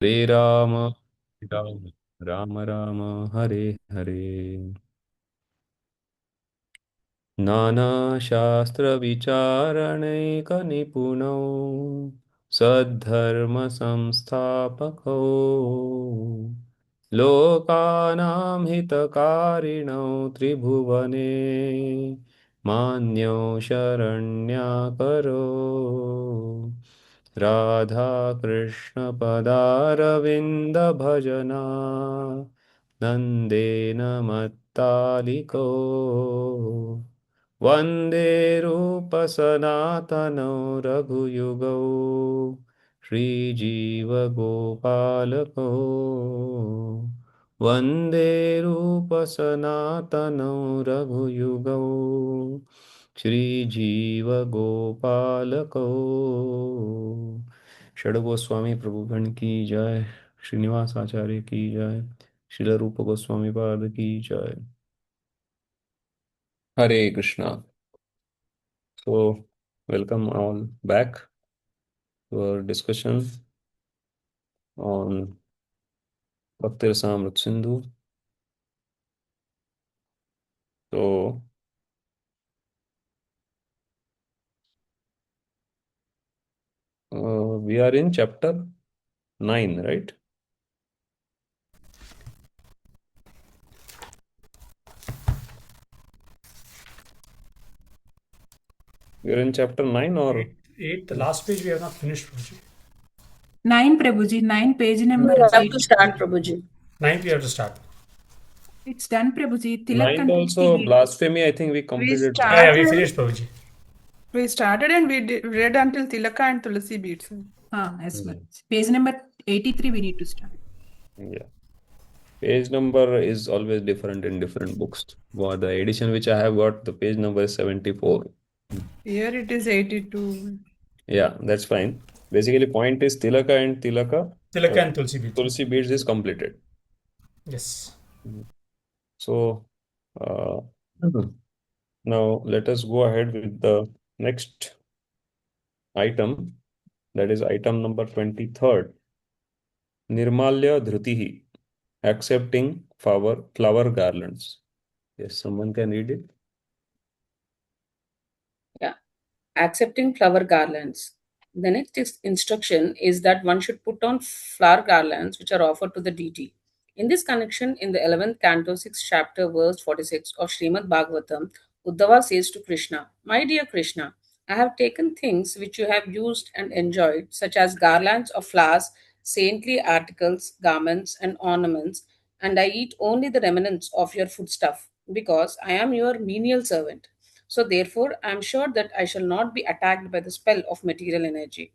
Hare Rama, Rama Rama Rama, Hare Hare. नानाशास्त्रविचारणैकनिपुणौ सद्धर्मसंस्थापकौ लोकानां हितकारिणौ त्रिभुवने मान्यौ शरण्याकरो राधाकृष्णपदारविन्दभजना नन्देन मत्तालिको वन्दे रूपसनातनौ रघुयुगौ श्रीजीवगोपालकौ वन्दे रूपसनातनौ रघुयुगौ श्रीजीवगोपालकौ षड्गोस्वामी प्रभुगण की जय। श्रीनिवास आचार्य की जय। श्रील रूप गोस्वामी पाद की जय। हरे Krishna. So, welcome all back to our discussion on Bhakti Rasamrita Sindhu. So, we are in chapter 9, right? We are in chapter 9 or Eight, the last page we have not finished, Prabhuji. 9 Prabhuji, 9 page number We have 8. to start, Prabhuji. 9th we have to start. It's done, Prabhuji. Tilak 9th and also Tulsi. blasphemy? I think we completed that. Yeah, we finished, Prabhuji. We started and read until Tilaka and Tulasi beats. Yes, page number 83 we need to start. Yeah. Page number is always different in different books. Well, the edition which I have got, the page number is 74. Here it is 82. Yeah, that's fine. Basically, point is Tilaka and Tilaka and Tulsi beads. Tulsi beads is completed. Yes. So, now let us go ahead with the next item. That is item number 23rd. Nirmalya Dhrutihi. Accepting flower garlands. Yes, someone can read it. Yeah. Accepting flower garlands. The next instruction is that one should put on flower garlands which are offered to the deity. In this connection, in the 11th canto, 6th chapter, verse 46 of Srimad Bhagavatam, Uddhava says to Krishna, "My dear Krishna, I have taken things which you have used and enjoyed, such as garlands of flowers, saintly articles, garments, and ornaments, and I eat only the remnants of your foodstuff, because I am your menial servant. So, therefore, I am sure that I shall not be attacked by the spell of material energy."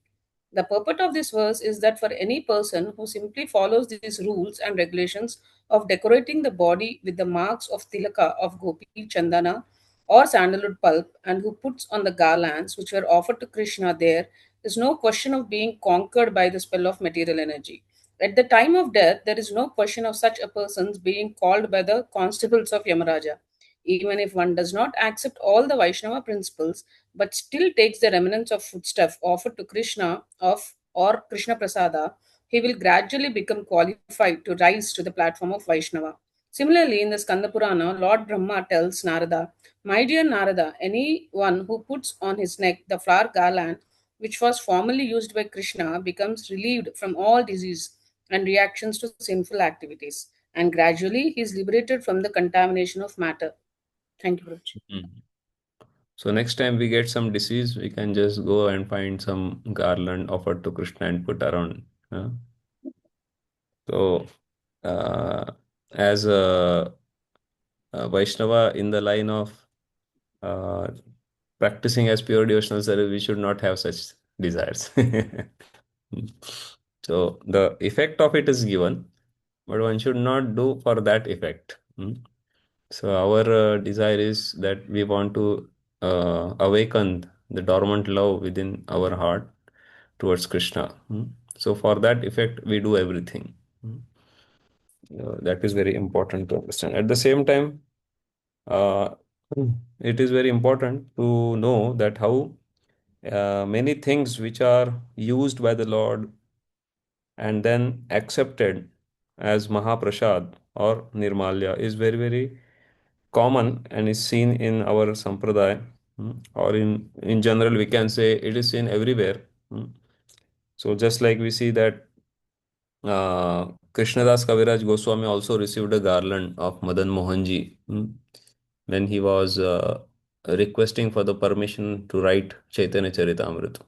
The purport of this verse is that for any person who simply follows these rules and regulations of decorating the body with the marks of tilaka of gopi, chandana, or sandalwood pulp, and who puts on the garlands which were offered to Krishna, there is no question of being conquered by the spell of material energy. At the time of death, there is no question of such a person's being called by the constables of Yamaraja. Even if one does not accept all the Vaishnava principles, but still takes the remnants of foodstuff offered to Krishna of or Krishna Prasada, he will gradually become qualified to rise to the platform of Vaishnava. Similarly, in the Skanda Purana, Lord Brahma tells Narada, "My dear Narada, anyone who puts on his neck the flower garland which was formerly used by Krishna becomes relieved from all disease and reactions to sinful activities, and gradually he is liberated from the contamination of matter." Thank you, Prabhuji. So next time we get some disease, we can just go and find some garland offered to Krishna and put around. So, as a Vaishnava in the line of uh, practicing as pure devotional service, we should not have such desires. So the effect of it is given, but one should not do for that effect. So our desire is that we want to awaken the dormant love within our heart towards Krishna. So for that effect, we do everything. That is very important to understand. At the same time, uh, it is very important to know that how many things which are used by the Lord and then accepted as Mahaprasad or Nirmalya is very, very common and is seen in our sampradaya, or in general we can say it is seen everywhere. So just like we see that Krishnadas Kaviraj Goswami also received a garland of Madan Mohanji when he was requesting for the permission to write Chaitanya Charitamrita.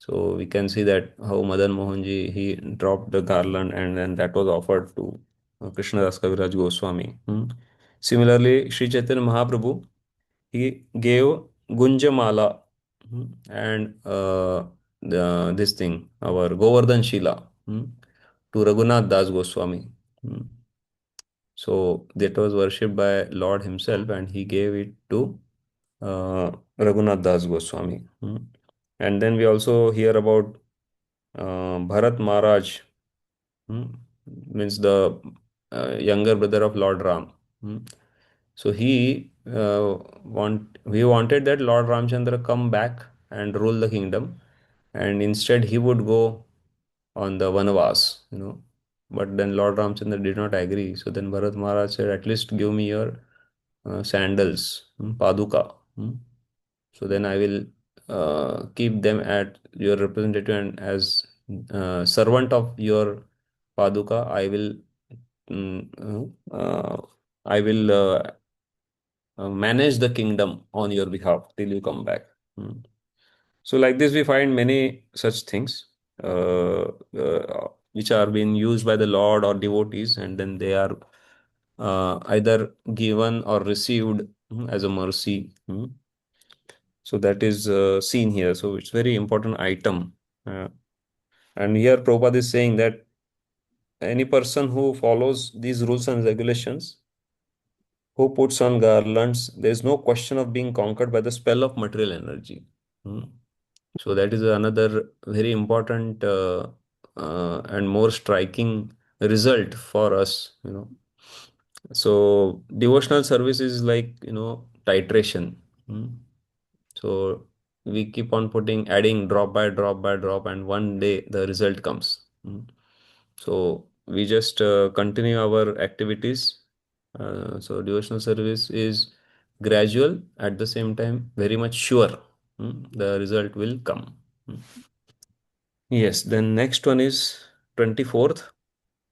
So we can see that how Madan Mohanji, he dropped the garland and then that was offered to Krishnadas Kaviraj Goswami. Similarly, Sri Chaitanya Mahaprabhu, he gave Gunjamala and this thing, our Govardhan Shila, to Raghunath Das Goswami. So that was worshipped by Lord himself and he gave it to Raghunath Das Goswami. And then we also hear about Bharat Maharaj, means the younger brother of Lord Ram. So he wanted that Lord Ramchandra come back and rule the kingdom, and instead he would go on the Vanavas, But then Lord Ramchandra did not agree. So then Bharat Maharaj said, at least give me your sandals, Paduka. So then I will keep them at your representative, and as servant of your Paduka, I will manage the kingdom on your behalf till you come back. So like this, we find many such things which are being used by the Lord or devotees, and then they are either given or received as a mercy. So that is seen here. So it's very important item. And here Prabhupada is saying that any person who follows these rules and regulations, who puts on garlands, there is no question of being conquered by the spell of material energy. So that is another very important and more striking result for us. So devotional service is like titration. So we keep on adding drop by drop by drop, and one day the result comes. So we just continue our activities. So devotional service is gradual, at the same time very much sure. The result will come. Yes, then next one is 24th,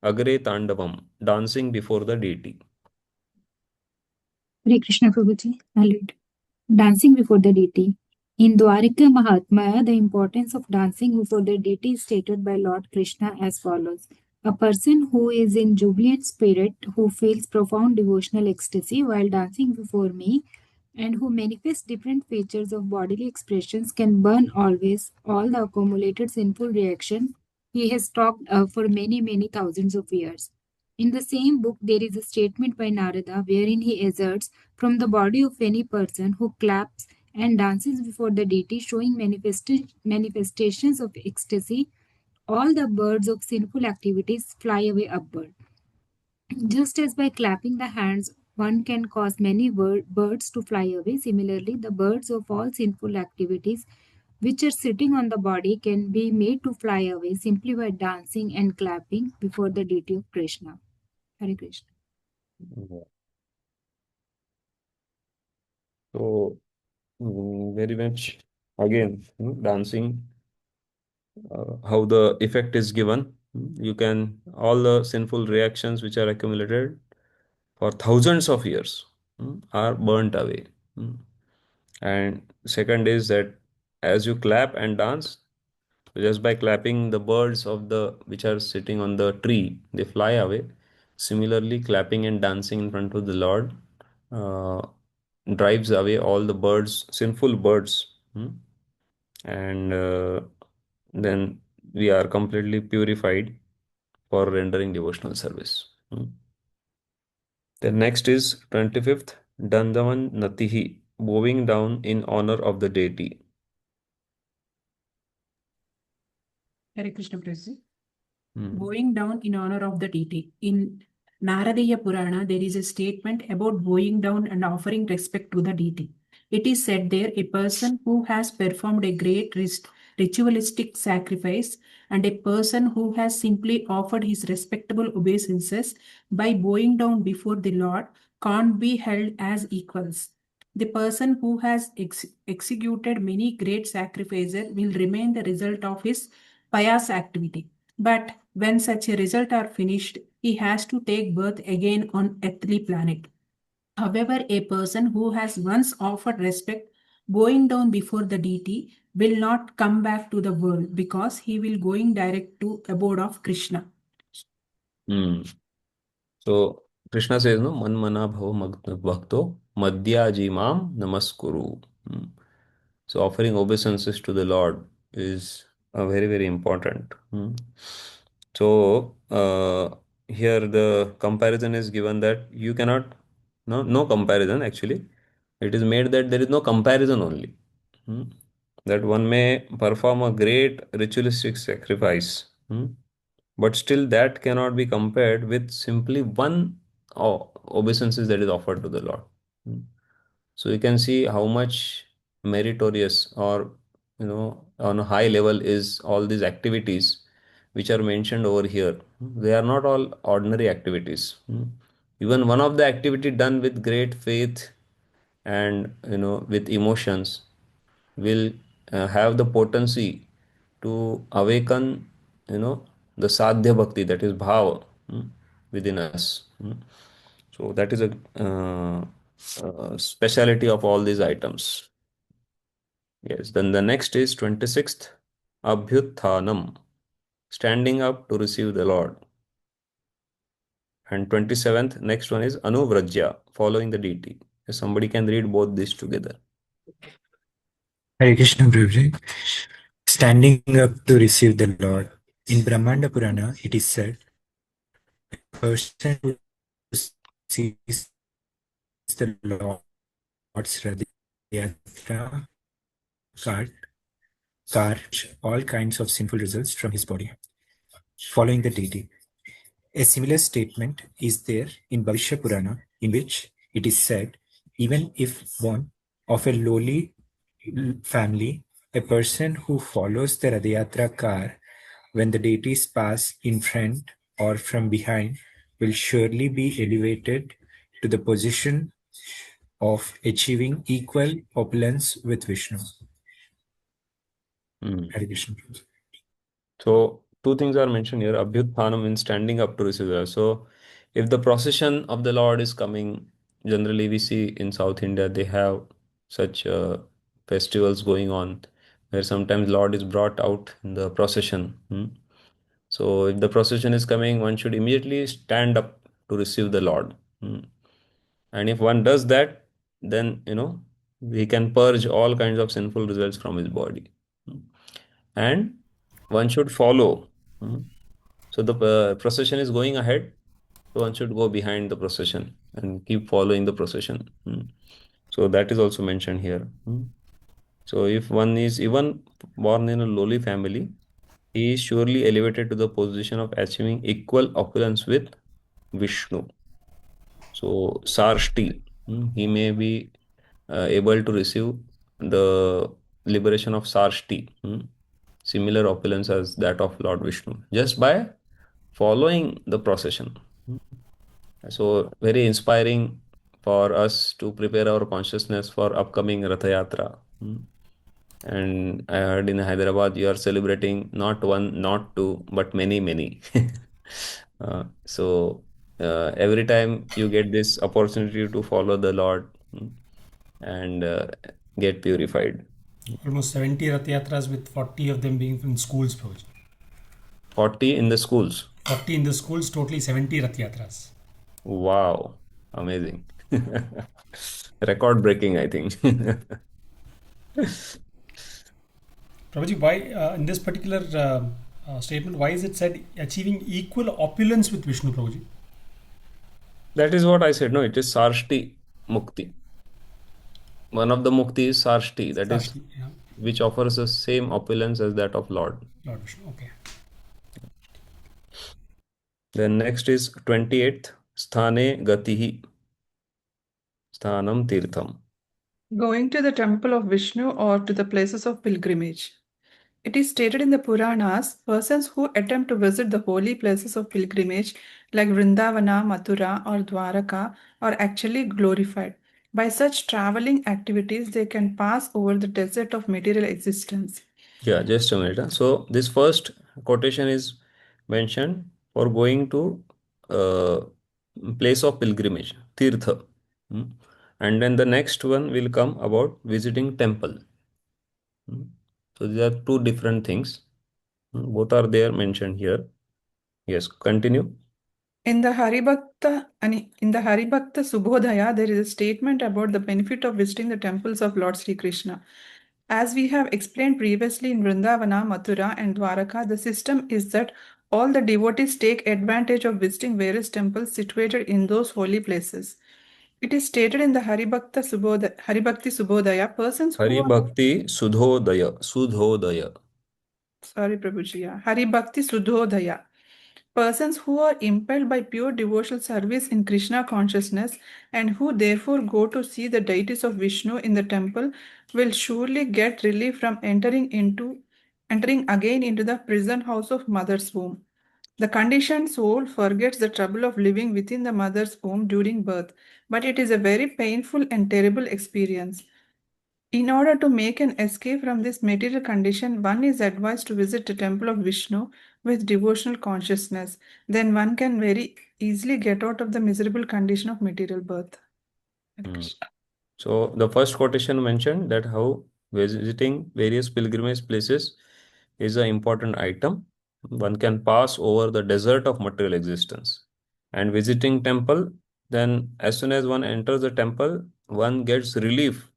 Agre Tandavam, dancing before the deity. Hare Krishna Prabhuji, I'll read. Dancing before the deity. In Dwarika Mahatmya, the importance of dancing before the deity is stated by Lord Krishna as follows. A person who is in jubilant spirit, who feels profound devotional ecstasy while dancing before me, and who manifests different features of bodily expressions can burn always all the accumulated sinful reaction he has stocked up for many, many thousands of years. In the same book, there is a statement by Narada wherein he asserts from the body of any person who claps and dances before the deity, showing manifestations of ecstasy, all the birds of sinful activities fly away upward. Just as by clapping the hands, one can cause many birds to fly away, similarly, the birds of all sinful activities which are sitting on the body can be made to fly away simply by dancing and clapping before the deity of Krishna. Hare Krishna. So very much again dancing, how the effect is given. You can, all the sinful reactions which are accumulated for thousands of years are burnt away. And second is that as you clap and dance, just by clapping, the birds of the which are sitting on the tree, they fly away. Similarly, clapping and dancing in front of the Lord drives away all the birds, sinful birds. And then we are completely purified for rendering devotional service. The next is 25th, Dandavan Natihi, bowing down in honor of the deity. Hare Krishna Prabhuji. Bowing down in honor of the deity. In Naradaya Purana, there is a statement about bowing down and offering respect to the deity. It is said there, a person who has performed a great ritualistic sacrifice and a person who has simply offered his respectable obeisances by bowing down before the Lord can't be held as equals. The person who has executed many great sacrifices will remain the result of his pious activity. But when such a result are finished, he has to take birth again on earthly planet. However, a person who has once offered respect, going down before the deity, will not come back to the world because he will going direct to abode of Krishna. Hmm. So Krishna says, no, man mana bhava bhakto madhyaji mam namaskuru. Hmm. So offering obeisances to the Lord is very, very important. Hmm. So here the comparison is given that you cannot, no comparison actually. It is made that there is no comparison only. Hmm. That one may perform a great ritualistic sacrifice. Hmm. But still that cannot be compared with simply one obeisances that is offered to the Lord. Hmm. So you can see how much meritorious or on a high level is all these activities which are mentioned over here. They are not all ordinary activities. Even one of the activity done with great faith and with emotions will have the potency to awaken the sadhya bhakti, that is bhava, within us. So that is a speciality of all these items. Yes, then the next is 26th, Abhyuthanam, standing up to receive the Lord. And 27th, next one is Anuvrajya, following the deity. If somebody can read both these together. Hare Krishna Prabhuji. Standing up to receive the Lord. In Brahmanda Purana, it is said, a person who sees the Lord's Radhayatra cart all kinds of sinful results from his body, following the deity. A similar statement is there in Bhavishya Purana, in which it is said, even if born of a lowly family, a person who follows the Radhayatra car when the deities pass in front or from behind will surely be elevated to the position of achieving equal opulence with Vishnu. Hare Krishna. So two things are mentioned here. Abhyuthanam means standing up to receive the Lord. So if the procession of the Lord is coming, generally we see in South India they have such festivals going on where sometimes Lord is brought out in the procession. So if the procession is coming, one should immediately stand up to receive the Lord. And if one does that, then he can purge all kinds of sinful results from his body. And one should follow. So the procession is going ahead, so one should go behind the procession and keep following the procession. So that is also mentioned here. So if one is even born in a lowly family, he is surely elevated to the position of achieving equal opulence with Vishnu. So Sarshti, he may be able to receive the liberation of Sarshti, similar opulence as that of Lord Vishnu, just by following the procession. So very inspiring for us to prepare our consciousness for upcoming Ratha Yatra. And I heard in Hyderabad you are celebrating not one, not two, but many, many. So every time you get this opportunity to follow the Lord, and get purified. Almost 70 Rath Yatras with 40 of them being from schools, Prabhuji. 40 in the schools. 40 in the schools, totally 70 Rath Yatras. Wow, amazing. Record breaking, I think. Prabhuji, why in this particular statement, why is it said achieving equal opulence with Vishnu, Prabhuji? That is what I said. No, it is Sarshti Mukti. One of the Mukti is Sarshti, that is Sarshti, yeah. which offers the same opulence as that of Lord. Lord Vishnu, okay. Then next is 28th, Sthane Gatihi, Sthanam Tirtham. Going to the temple of Vishnu or to the places of pilgrimage. It is stated in the Puranas, persons who attempt to visit the holy places of pilgrimage like Vrindavana, Mathura, or Dwaraka are actually glorified. By such traveling activities, they can pass over the desert of material existence. Yeah, just a minute. So this first quotation is mentioned for going to uh, place of pilgrimage, Tirtha. Hmm. And then the next one will come about visiting temple. Hmm. So these are two different things. Both are there mentioned here. Yes, continue. In the Haribhakta Subhodhaya, there is a statement about the benefit of visiting the temples of Lord Sri Krishna. As we have explained previously in Vrindavana, Mathura, and Dwaraka, the system is that all the devotees take advantage of visiting various temples situated in those holy places. It is stated in the Haribhakti Subhodhaya, persons who Hari are Bhakti Sudhodaya. Sudhodaya. sorry, Prabhuji, Haribhakti Sudhodhaya. Persons who are impelled by pure devotional service in Krishna consciousness and who therefore go to see the deities of Vishnu in the temple will surely get relief from entering again into the prison house of mother's womb. The conditioned soul forgets the trouble of living within the mother's womb during birth, but it is a very painful and terrible experience. In order to make an escape from this material condition, one is advised to visit the temple of Vishnu with devotional consciousness. Then one can very easily get out of the miserable condition of material birth. Hare Hmm. Krishna. So the first quotation mentioned that how visiting various pilgrimage places is an important item. One can pass over the desert of material existence. And visiting temple, then as soon as one enters the temple, one gets relief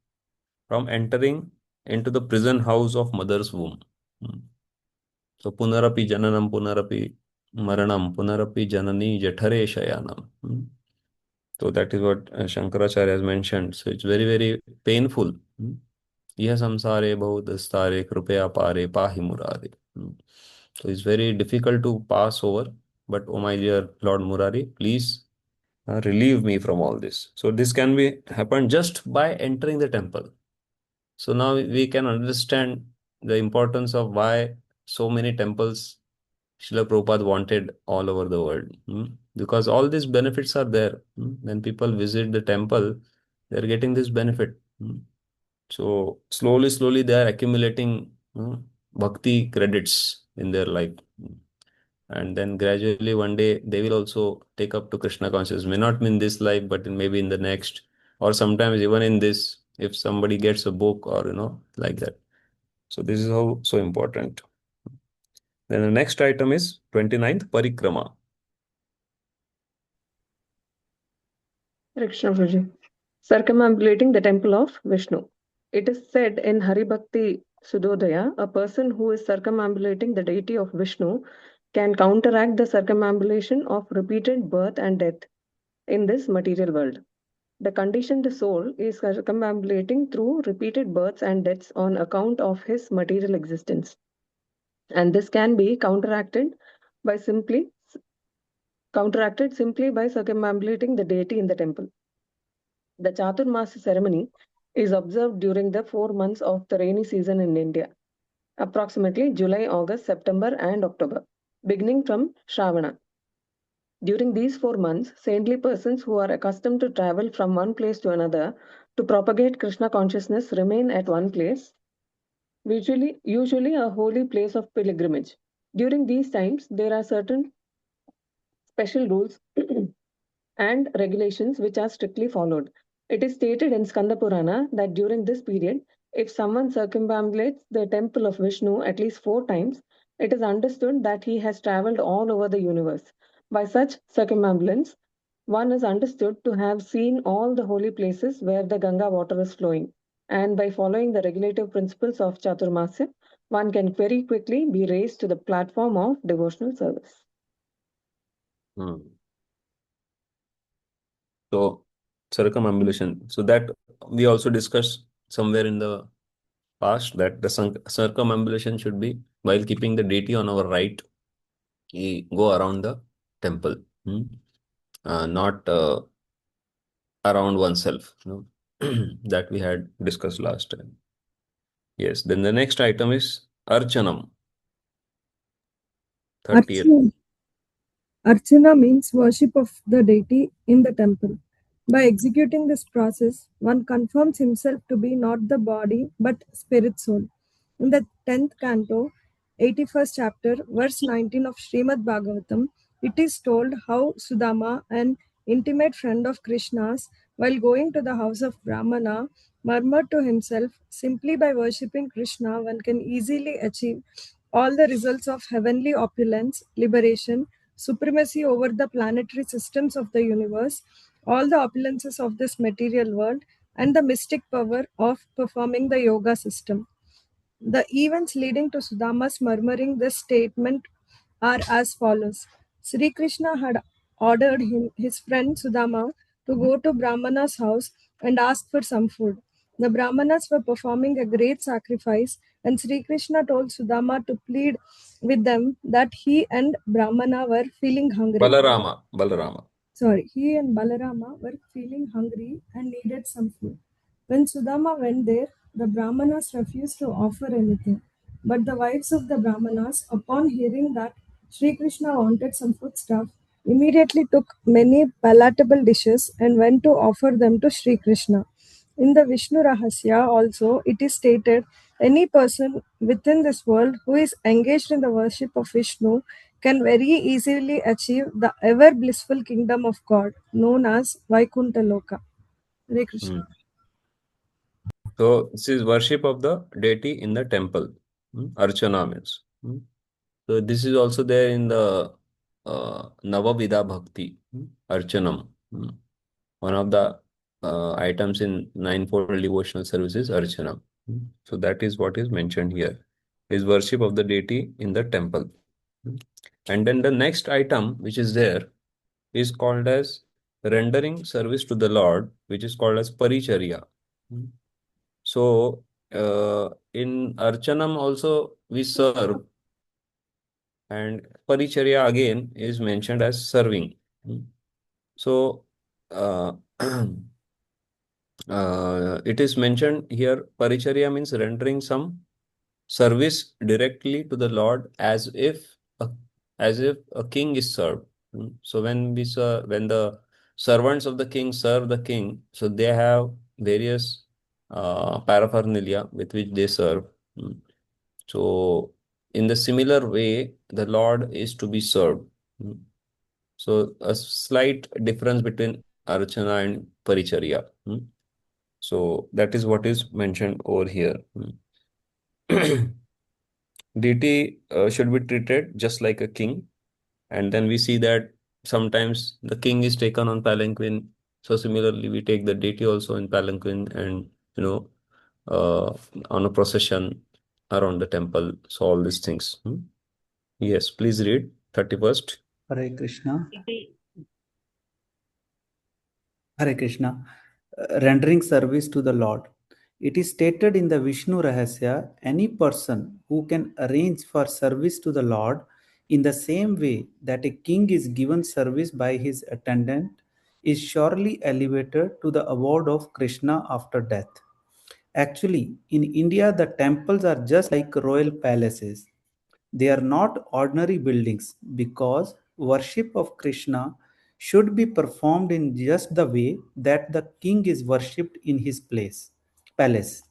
from entering into the prison house of mother's womb. Hmm. So punarapi jananam punarapi maranam punarapi janani jathare shayanam. Hmm. So that is what Shankaracharya has mentioned. So it's very, very painful. Hmm. Iha samsare bahudastare krupaya pare pahi murare. Hmm. So it's very difficult to pass over. But oh my dear Lord Murari, please relieve me from all this. So this can be happen just by entering the temple. So now we can understand the importance of why so many temples Srila Prabhupada wanted all over the world. Because all these benefits are there. When people visit the temple, they're getting this benefit. So slowly, slowly they are accumulating bhakti credits in their life. And then gradually one day they will also take up to Krishna consciousness. May not in this life, but maybe in the next, or sometimes even in this, if somebody gets a book or like that. So this is how so important. Then the next item is 29th Parikrama. Krishna Prabhuji. Circumambulating the temple of Vishnu. It is said in Haribhakti Sudhodaya, a person who is circumambulating the deity of Vishnu can counteract the circumambulation of repeated birth and death in this material world. The conditioned soul is circumambulating through repeated births and deaths on account of his material existence. And this can be by simply counteracted simply by circumambulating the deity in the temple. The Chaturmasa ceremony is observed during the 4 months of the rainy season in India, approximately July, August, September, and October, beginning from Shravana. During these 4 months, saintly persons who are accustomed to travel from one place to another to propagate Krishna consciousness remain at one place, usually a holy place of pilgrimage. During these times, there are certain special rules and regulations which are strictly followed. It is stated in Skanda Purana that during this period, if someone circumambulates the temple of Vishnu at least 4 times, it is understood that he has traveled all over the universe. By such circumambulance, one is understood to have seen all the holy places where the Ganga water is flowing. And by following the regulative principles of Chaturmasya, one can very quickly be raised to the platform of devotional service. Hmm. So circumambulation. So that we also discussed somewhere in the past that the circumambulation should be while keeping the deity on our right, we go around the temple, not around oneself. that we had discussed last time. Yes, then the next item is Archanam. 30th. Archana means worship of the deity in the temple. By executing this process, one confirms himself to be not the body but spirit soul. In the 10th canto, 81st chapter, verse 19 of Srimad Bhagavatam, it is told how Sudama, an intimate friend of Krishna's, while going to the house of Brahmana, murmured to himself, simply by worshipping Krishna, one can easily achieve all the results of heavenly opulence, liberation, supremacy over the planetary systems of the universe, all the opulences of this material world, and the mystic power of performing the yoga system. The events leading to Sudama's murmuring this statement are as follows. Sri Krishna had ordered his friend Sudama to go to Brahmana's house and ask for some food. The Brahmanas were performing a great sacrifice, and Sri Krishna told Sudama to plead with them that he and Brahmana were feeling hungry. Balarama. He and Balarama were feeling hungry and needed some food. When Sudama went there, the Brahmanas refused to offer anything. But the wives of the Brahmanas, upon hearing that Sri Krishna wanted some foodstuff, immediately took many palatable dishes and went to offer them to Sri Krishna. In the Vishnu Rahasya also, it is stated any person within this world who is engaged in the worship of Vishnu can very easily achieve the ever blissful kingdom of God known as Vaikuntha Loka. Hare Krishna. So this is worship of the deity in the temple. Archana means. So this is also there in the Navavida Bhakti, Archanam. One of the items in ninefold devotional services, Archanam. So that is what is mentioned here, is worship of the deity in the temple. And then the next item which is there is called as rendering service to the Lord, which is called as Paricharya. So in Archanam also we serve, and Paricharya again is mentioned as serving. So it is mentioned here, Paricharya means rendering some service directly to the Lord as if a king is served. So when the servants of the king serve the king, so they have various paraphernalia with which they serve. So in the similar way, the Lord is to be served. So a slight difference between Archana and Paricharya. So that is what is mentioned over here. Deity should be treated just like a king. And then we see that sometimes the king is taken on palanquin. So similarly, we take the deity also in palanquin and, on a procession around the temple. So all these things. Yes, please read 31st. Hare Krishna. Hare Krishna. Rendering service to the Lord. It is stated in the Vishnu Rahasya, any person who can arrange for service to the Lord in the same way that a king is given service by his attendant is surely elevated to the abode of Krishna after death. Actually, in India, the temples are just like royal palaces. They are not ordinary buildings because worship of Krishna should be performed in just the way that the king is worshipped in his palace.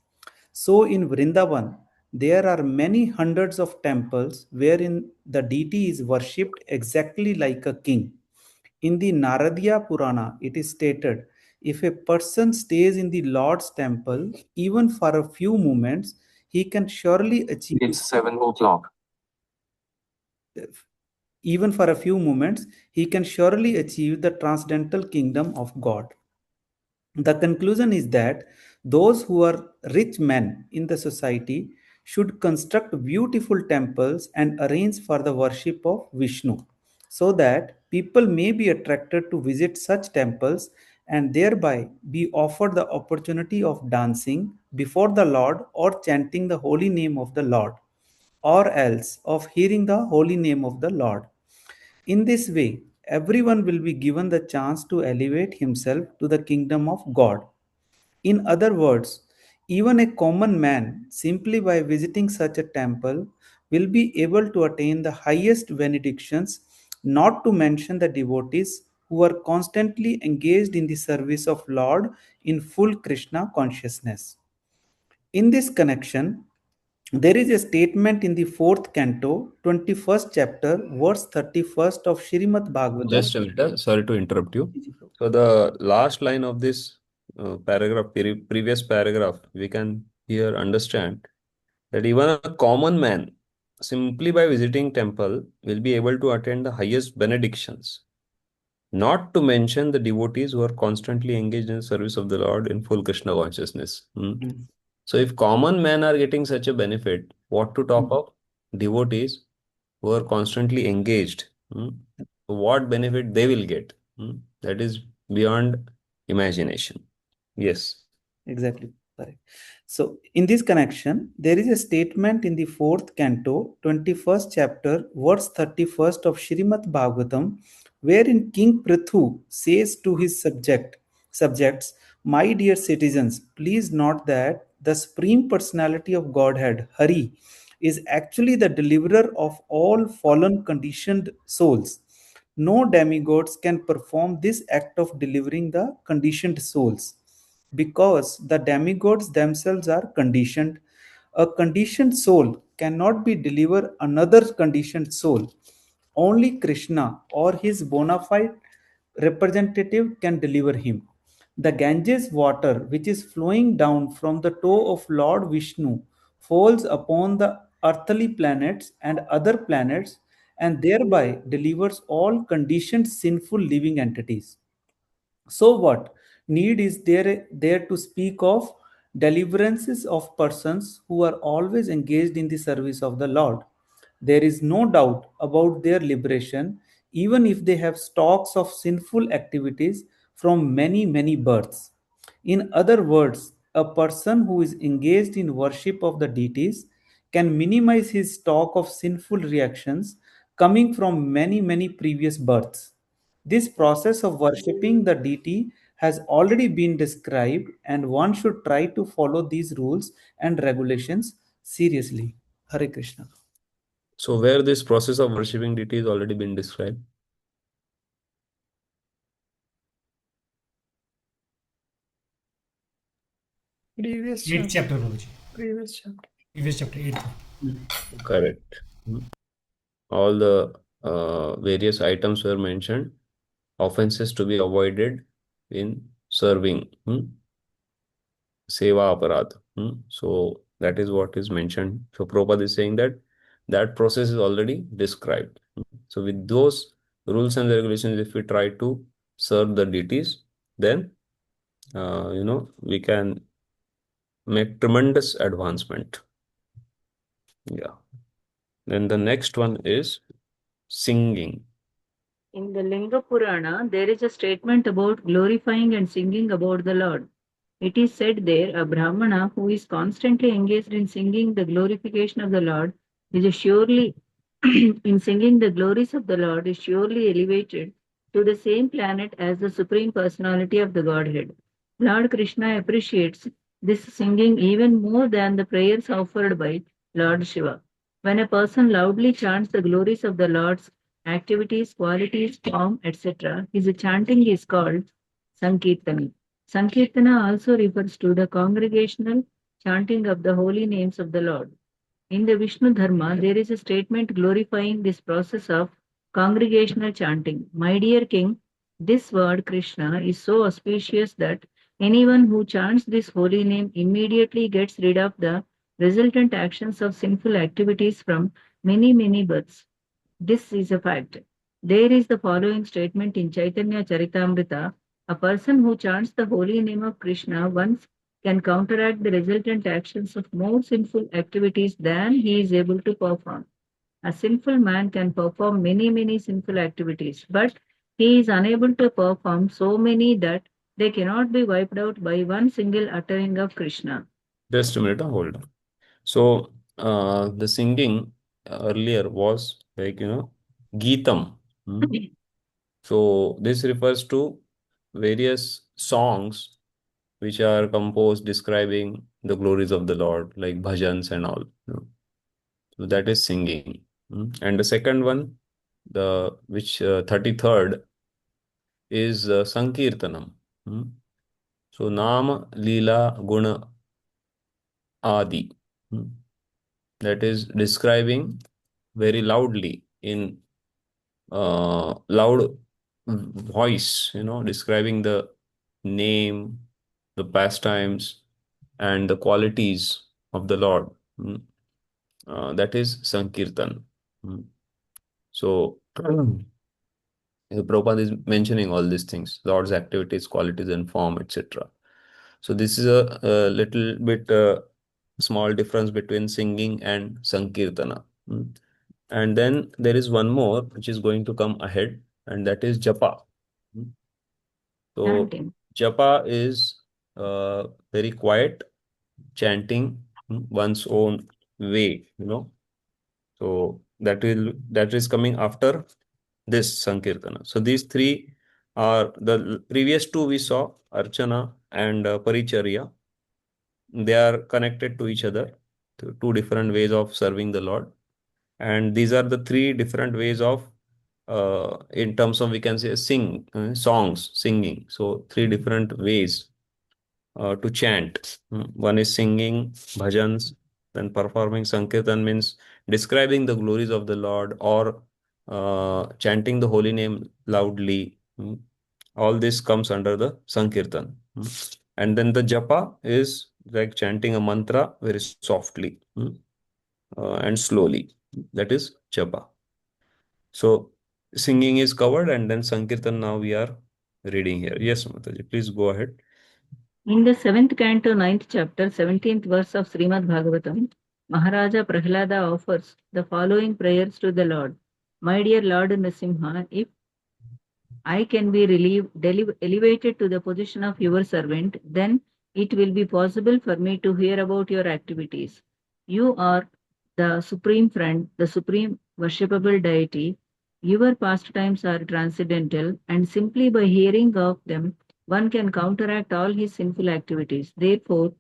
So in Vrindavan, there are many hundreds of temples wherein the deity is worshipped exactly like a king. In the Naradiya Purana, it is stated, if a person stays in the Lord's temple even for a few moments, he can surely achieve. It's 7 o'clock. Even for a few moments, he can surely achieve the transcendental kingdom of God. The conclusion is that those who are rich men in the society should construct beautiful temples and arrange for the worship of Vishnu, so that people may be attracted to visit such temples and thereby be offered the opportunity of dancing before the Lord or chanting the holy name of the Lord, or else of hearing the holy name of the Lord. In this way, everyone will be given the chance to elevate himself to the kingdom of God. In other words, even a common man, simply by visiting such a temple, will be able to attain the highest benedictions, not to mention the devotees who are constantly engaged in the service of Lord in full Krishna consciousness. In this connection, there is a statement in the fourth canto, 21st chapter, verse 31st of Srimad Bhagavatam. Just a minute. Sorry to interrupt you. So the last line of this paragraph, previous paragraph, we can here understand that even a common man, simply by visiting temple, will be able to attend the highest benedictions. Not to mention the devotees who are constantly engaged in the service of the Lord in full Krishna consciousness. So if common men are getting such a benefit, what to talk of devotees who are constantly engaged? What benefit they will get? That is beyond imagination. Yes. Exactly. Correct. So, in this connection, there is a statement in the fourth canto, 21st chapter, verse 31st of Srimad Bhagavatam, wherein King Prithu says to his subjects, "My dear citizens, please note that the Supreme Personality of Godhead, Hari, is actually the deliverer of all fallen conditioned souls. No demigods can perform this act of delivering the conditioned souls, because the demigods themselves are conditioned. A conditioned soul cannot be deliver another conditioned soul. Only Krishna or his bona fide representative can deliver him. The Ganges water, which is flowing down from the toe of Lord Vishnu, falls upon the earthly planets and other planets, and thereby delivers all conditioned sinful living entities. So what need is there to speak of deliverances of persons who are always engaged in the service of the Lord? There is no doubt about their liberation, even if they have stocks of sinful activities from many births. In other words, a person who is engaged in worship of the deities can minimize his stock of sinful reactions coming from many previous births. This process of worshipping the deity has already been described, and one should try to follow these rules and regulations seriously. Hare Krishna. So where this process of worshipping deity has already been described? Previous 8th chapter. chapter, Prabhuji. Previous chapter. Previous chapter, 8th. Correct. All the various items were mentioned. Offenses to be avoided in serving. Seva aparad. So that is what is mentioned. So Prabhupada is saying that that process is already described. So with those rules and regulations, if we try to serve the deities, then we can make tremendous advancement. Yeah. Then the next one is singing. In the Linga Purana, there is a statement about glorifying and singing about the Lord. It is said there, a Brahmana who is constantly engaged in singing the glorification of the Lord is surely, in singing the glories of the Lord, is surely elevated to the same planet as the Supreme Personality of the Godhead. Lord Krishna appreciates this singing even more than the prayers offered by Lord Shiva. When a person loudly chants the glories of the Lord's activities, qualities, form, etc., his chanting is called Sankirtana. Sankirtana also refers to the congregational chanting of the holy names of the Lord. In the Vishnu Dharma, there is a statement glorifying this process of congregational chanting. My dear king, this word Krishna is so auspicious that anyone who chants this holy name immediately gets rid of the resultant actions of sinful activities from many births. This is a fact. There is the following statement in Chaitanya Charitamrita. A person who chants the holy name of Krishna once can counteract the resultant actions of more sinful activities than he is able to perform. A sinful man can perform many sinful activities, but he is unable to perform so many that they cannot be wiped out by one single uttering of Krishna. Just a minute, hold on. So the singing earlier was like, Geetam. So this refers to various songs which are composed describing the glories of the Lord, like bhajans and all. So that is singing. And the second one, the which 33rd is Sankirtanam. So Nama, Leela, Guna, Adi. That is describing very loudly in loud voice, describing the name, the pastimes, and the qualities of the Lord. That is Sankirtan. So Prabhupada is mentioning all these things, Lord's activities, qualities, and form, etc. So this is a little bit small difference between singing and Sankirtana. And then there is one more which is going to come ahead, and that is Japa. So Chanting. Japa is very quiet, chanting one's own way. So that is coming after this Sankirtana. So these three are the previous two we saw, Archana and Paricharya. They are connected to each other, two different ways of serving the Lord. And these are the three different ways of, in terms of, we can say, songs, singing. So three different ways to chant. One is singing bhajans, then performing Sankirtan means describing the glories of the Lord, or chanting the holy name loudly. All this comes under the Sankirtan. And then the Japa is like chanting a mantra very softly and slowly. That is Japa. So singing is covered, and then Sankirtan now we are reading here. Yes, Mataji, please go ahead. In the 7th canto, 9th chapter, 17th verse of Srimad Bhagavatam, Maharaja Prahlada offers the following prayers to the Lord. My dear Lord Nrsimha, if I can be elevated to the position of your servant, then it will be possible for me to hear about your activities. You are the supreme friend, the supreme worshipable deity. Your pastimes are transcendental, and simply by hearing of them, one can counteract all his sinful activities. Therefore,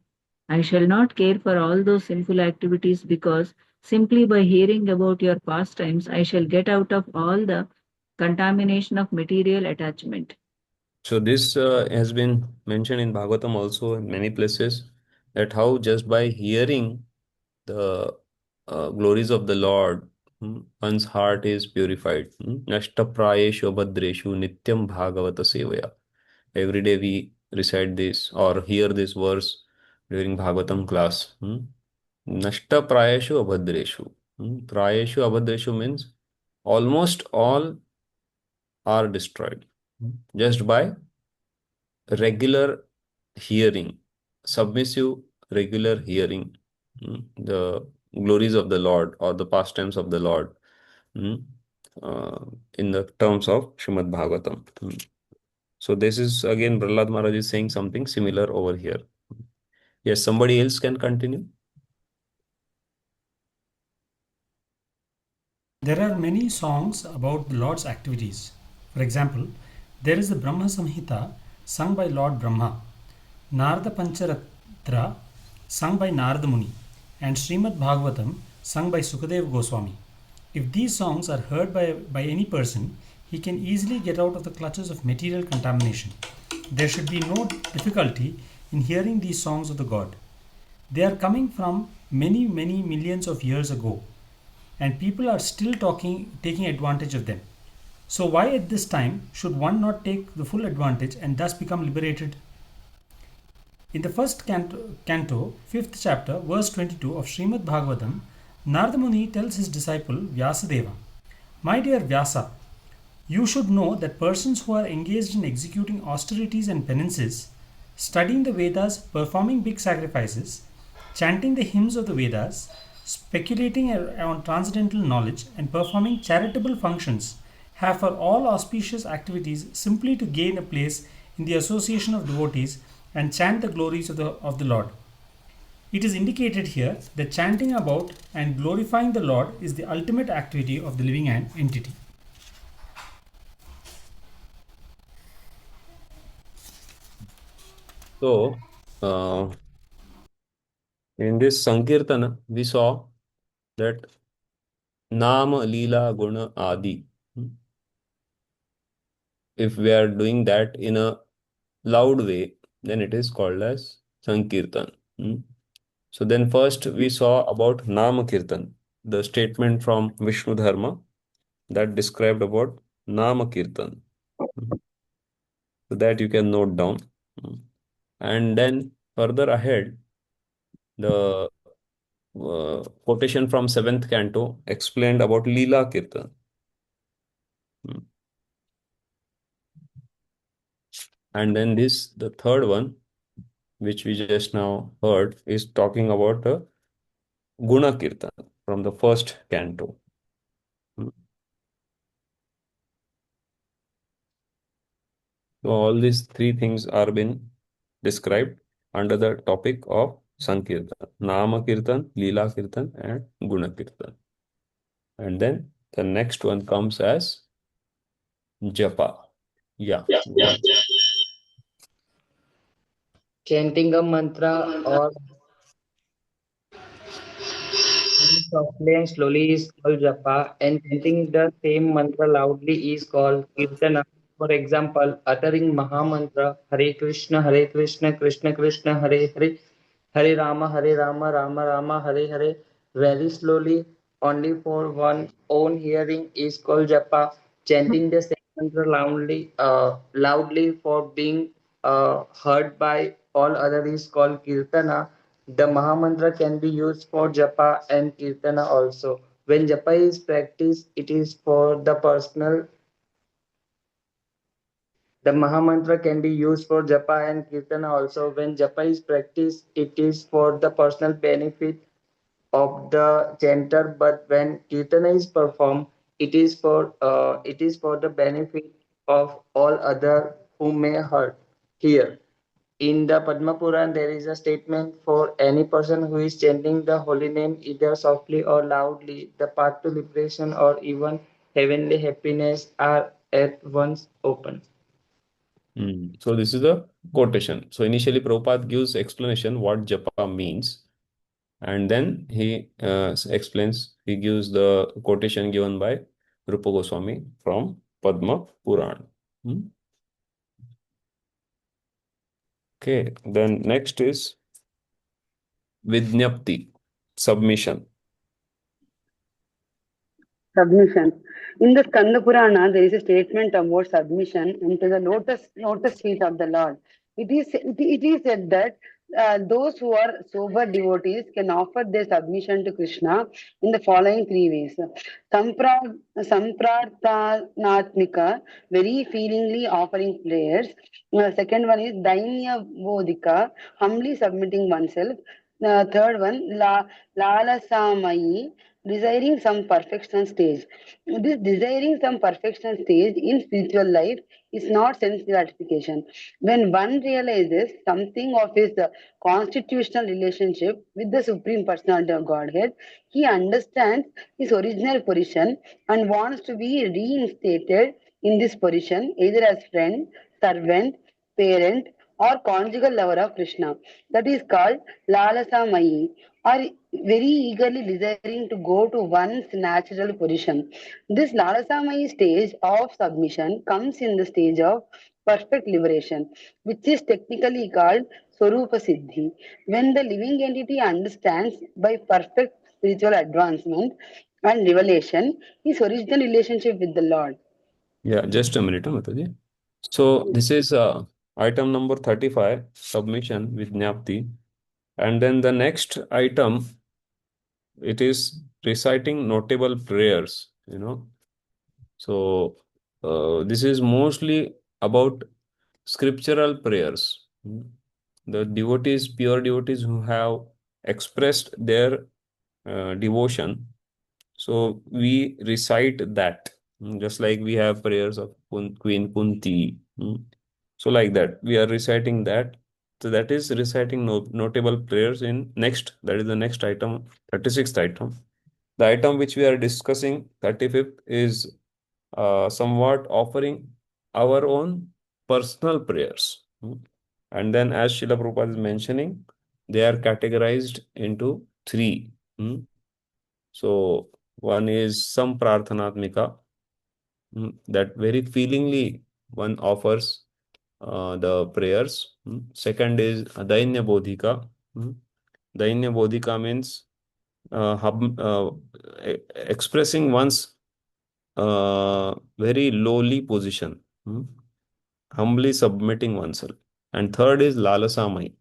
I shall not care for all those sinful activities, because simply by hearing about your pastimes, I shall get out of all the contamination of material attachment. So this has been mentioned in Bhagavatam also in many places, that how just by hearing the glories of the Lord, one's heart is purified. Nashta prayeshu abhadreshu nityam bhagavata sevaya. Every day we recite this or hear this verse during Bhagavatam class. Nashta prayeshu abhadreshu. Prayeshu abhadreshu means almost all are destroyed just by regular hearing, submissive regular hearing, the glories of the Lord or the pastimes of the Lord, in the terms of Srimad Bhagavatam. So this is again Prahlad Maharaj is saying something similar over here. Yes, somebody else can continue. There are many songs about the Lord's activities. For example, there is the Brahma Samhita sung by Lord Brahma, Narada Pancharatra sung by Narada Muni, and Srimad Bhagavatam sung by Sukadev Goswami. If these songs are heard by any person, he can easily get out of the clutches of material contamination. There should be no difficulty in hearing these songs of the God. They are coming from many, many millions of years ago, and people are still taking advantage of them. So why at this time should one not take the full advantage and thus become liberated? In the first canto, 5th chapter, verse 22 of Srimad Bhagavatam, Narada Muni tells his disciple Vyasadeva, My dear Vyasa, you should know that persons who are engaged in executing austerities and penances, studying the Vedas, performing big sacrifices, chanting the hymns of the Vedas, speculating on transcendental knowledge, and performing charitable functions have for all auspicious activities simply to gain a place in the association of devotees and chant the glories of the Lord. It is indicated here that chanting about and glorifying the Lord is the ultimate activity of the living entity. So in this Sankirtana, we saw that Nam, Leela, Guna, Adi. If we are doing that in a loud way, then it is called as Sankirtan. So then first we saw about Nama Kirtan, the statement from Vishnu Dharma that described about Nama Kirtan. So that you can note down. And then further ahead, the quotation from seventh canto explained about Leela Kirtan. And then the third one, which we just now heard, is talking about the Guna Kirtan from the first canto. So all these three things are been described under the topic of Sankirtan, Nama Kirtan, Leela Kirtan, and Guna Kirtan. And then the next one comes as Japa. Yeah. Chanting a mantra or softly and slowly is called japa, and chanting the same mantra loudly is called kirtana. For example, uttering Mahamantra Hare Krishna, Krishna Krishna, Hare Hare, Hare Rama, Rama Rama, Hare Hare, very slowly, only for one own hearing is called japa. Chanting the same mantra loudly for being heard by all other is called kirtana. The Mahamantra can be used for japa and kirtana also. When japa is practiced, it is for the personal. The Mahamantra can be used for japa and kirtana also. When japa is practiced, it is for the personal benefit of the chanter. But when kirtana is performed, it is for the benefit of all other who may hear. In the Padma Puran, there is a statement for any person who is chanting the holy name either softly or loudly, the path to liberation or even heavenly happiness are at once open. So this is the quotation. So initially Prabhupada gives explanation what japa means, and then he explains, he gives the quotation given by Rupa Goswami from Padma Puran. Okay, then next is Vidnyapti, submission. Submission. In the Skanda Purana, there is a statement about submission into the lotus feet of the Lord. It is said that those who are sober devotees can offer their submission to Krishna in the following three ways. Samprarthanatmika, very feelingly offering prayers. Second one is Dainya Bodhika, humbly submitting oneself. Third one, Lalasamayi, desiring some perfection stage. This desiring some perfection stage in spiritual life is not sense gratification. When one realizes something of his constitutional relationship with the Supreme Personality of Godhead, he understands his original position and wants to be reinstated in this position either as friend, servant, parent, or conjugal lover of Krishna. That is called Lalasa Mayi, or very eagerly desiring to go to one's natural position. This Lalasa Mayi stage of submission comes in the stage of perfect liberation, which is technically called Swarupa Siddhi. When the living entity understands by perfect spiritual advancement and revelation his original relationship with the Lord. Yeah, just a minute, Mataji. So this is item number 35, submission with Jnapti. And then the next item, it is reciting notable prayers, So this is mostly about scriptural prayers. The devotees, pure devotees who have expressed their devotion. So we recite that, just like we have prayers of Queen Kunti. So like that, we are reciting that. So that is reciting notable prayers in next, that is the next item, 36th item. The item which we are discussing, 35th, is somewhat offering our own personal prayers. And then, as Srila Prabhupada is mentioning, they are categorized into three. So, one is samprarthanatmika, that very feelingly one offers the prayers. Second is dainya bodhika. Dainya bodhika means expressing one's very lowly position, humbly submitting oneself. And third is lalasamai,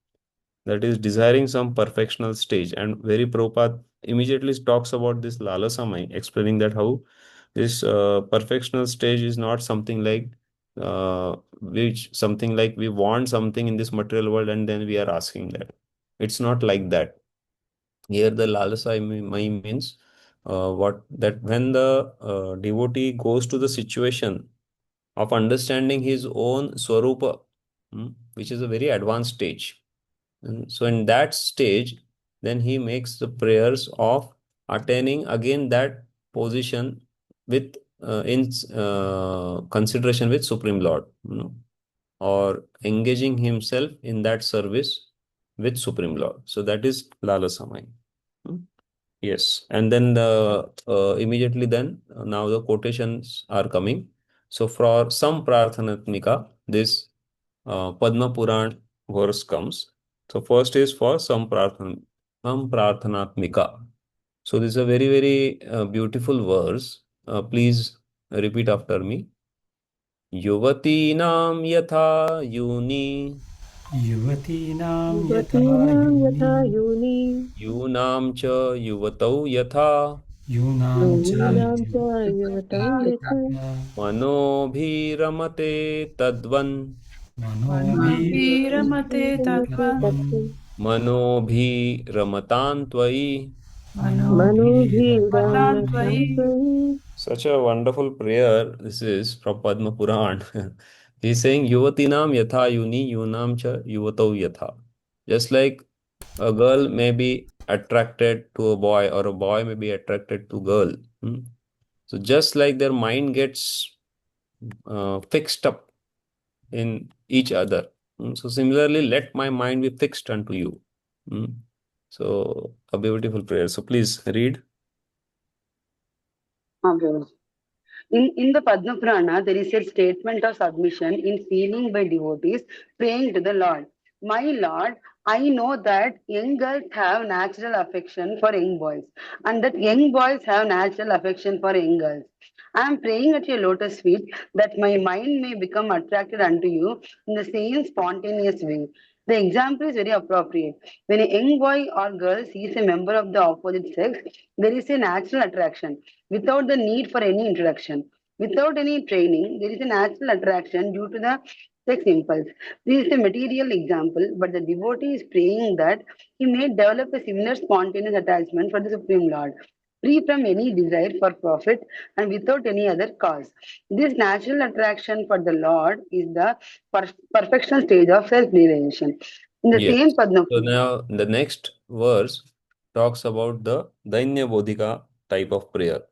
that is desiring some perfectional stage. And very Prabhupada immediately talks about this lalasamai, explaining that how this perfectional stage is not something like something like we want something in this material world and then we are asking that. It's not like that. Here the lalasai means what that when the devotee goes to the situation of understanding his own swarupa, which is a very advanced stage. And so in that stage, then he makes the prayers of attaining again that position with in consideration with Supreme Lord, or engaging himself in that service with Supreme Lord. So that is Lala Samai. Yes, and then the immediately then now the quotations are coming. So for some Prarthanatmika, this Padma Puran verse comes. So first is for some Prarthanatmika. So this is a very very beautiful verse. Please repeat after me. Yuvatinam yatha yuni युवतीनां यथा युवतीनां यथा uni योनि यूनां च युवतौ यथा यूनां च योनीनां च युवतौ यथा युवतयः मनोभिरमते तद्वन् मनोभिरमते मनोभिरमते तत्त्वम् तत्त्वं मनोभिरमतां त्वयि. मनोभिरमतां मनोभिरामतां त्वयि. त्वयि. Such a wonderful prayer. This is from Padma Puran. He's saying Yuvatinam yatha yuni yunam cha yuvatau yatha. Just like a girl may be attracted to a boy or a boy may be attracted to girl. So just like their mind gets fixed up in each other. So similarly, let my mind be fixed unto you. So a beautiful prayer. So please read. Okay. In the Padma Purana, there is a statement of submission in feeling by devotees praying to the Lord. My Lord, I know that young girls have natural affection for young boys, and that young boys have natural affection for young girls. I am praying at your lotus feet that my mind may become attracted unto you in the same spontaneous way. The example is very appropriate. When a young boy or girl sees a member of the opposite sex, there is a natural attraction without the need for any introduction. Without any training, there is a natural attraction due to the sex impulse. This is a material example, but the devotee is praying that he may develop a similar spontaneous attachment for the Supreme Lord, free from any desire for profit and without any other cause. This natural attraction for the Lord is the perfection stage of self realization. In the Yes. same Padma So now the next verse talks about the Dainya Bodhika type of prayer.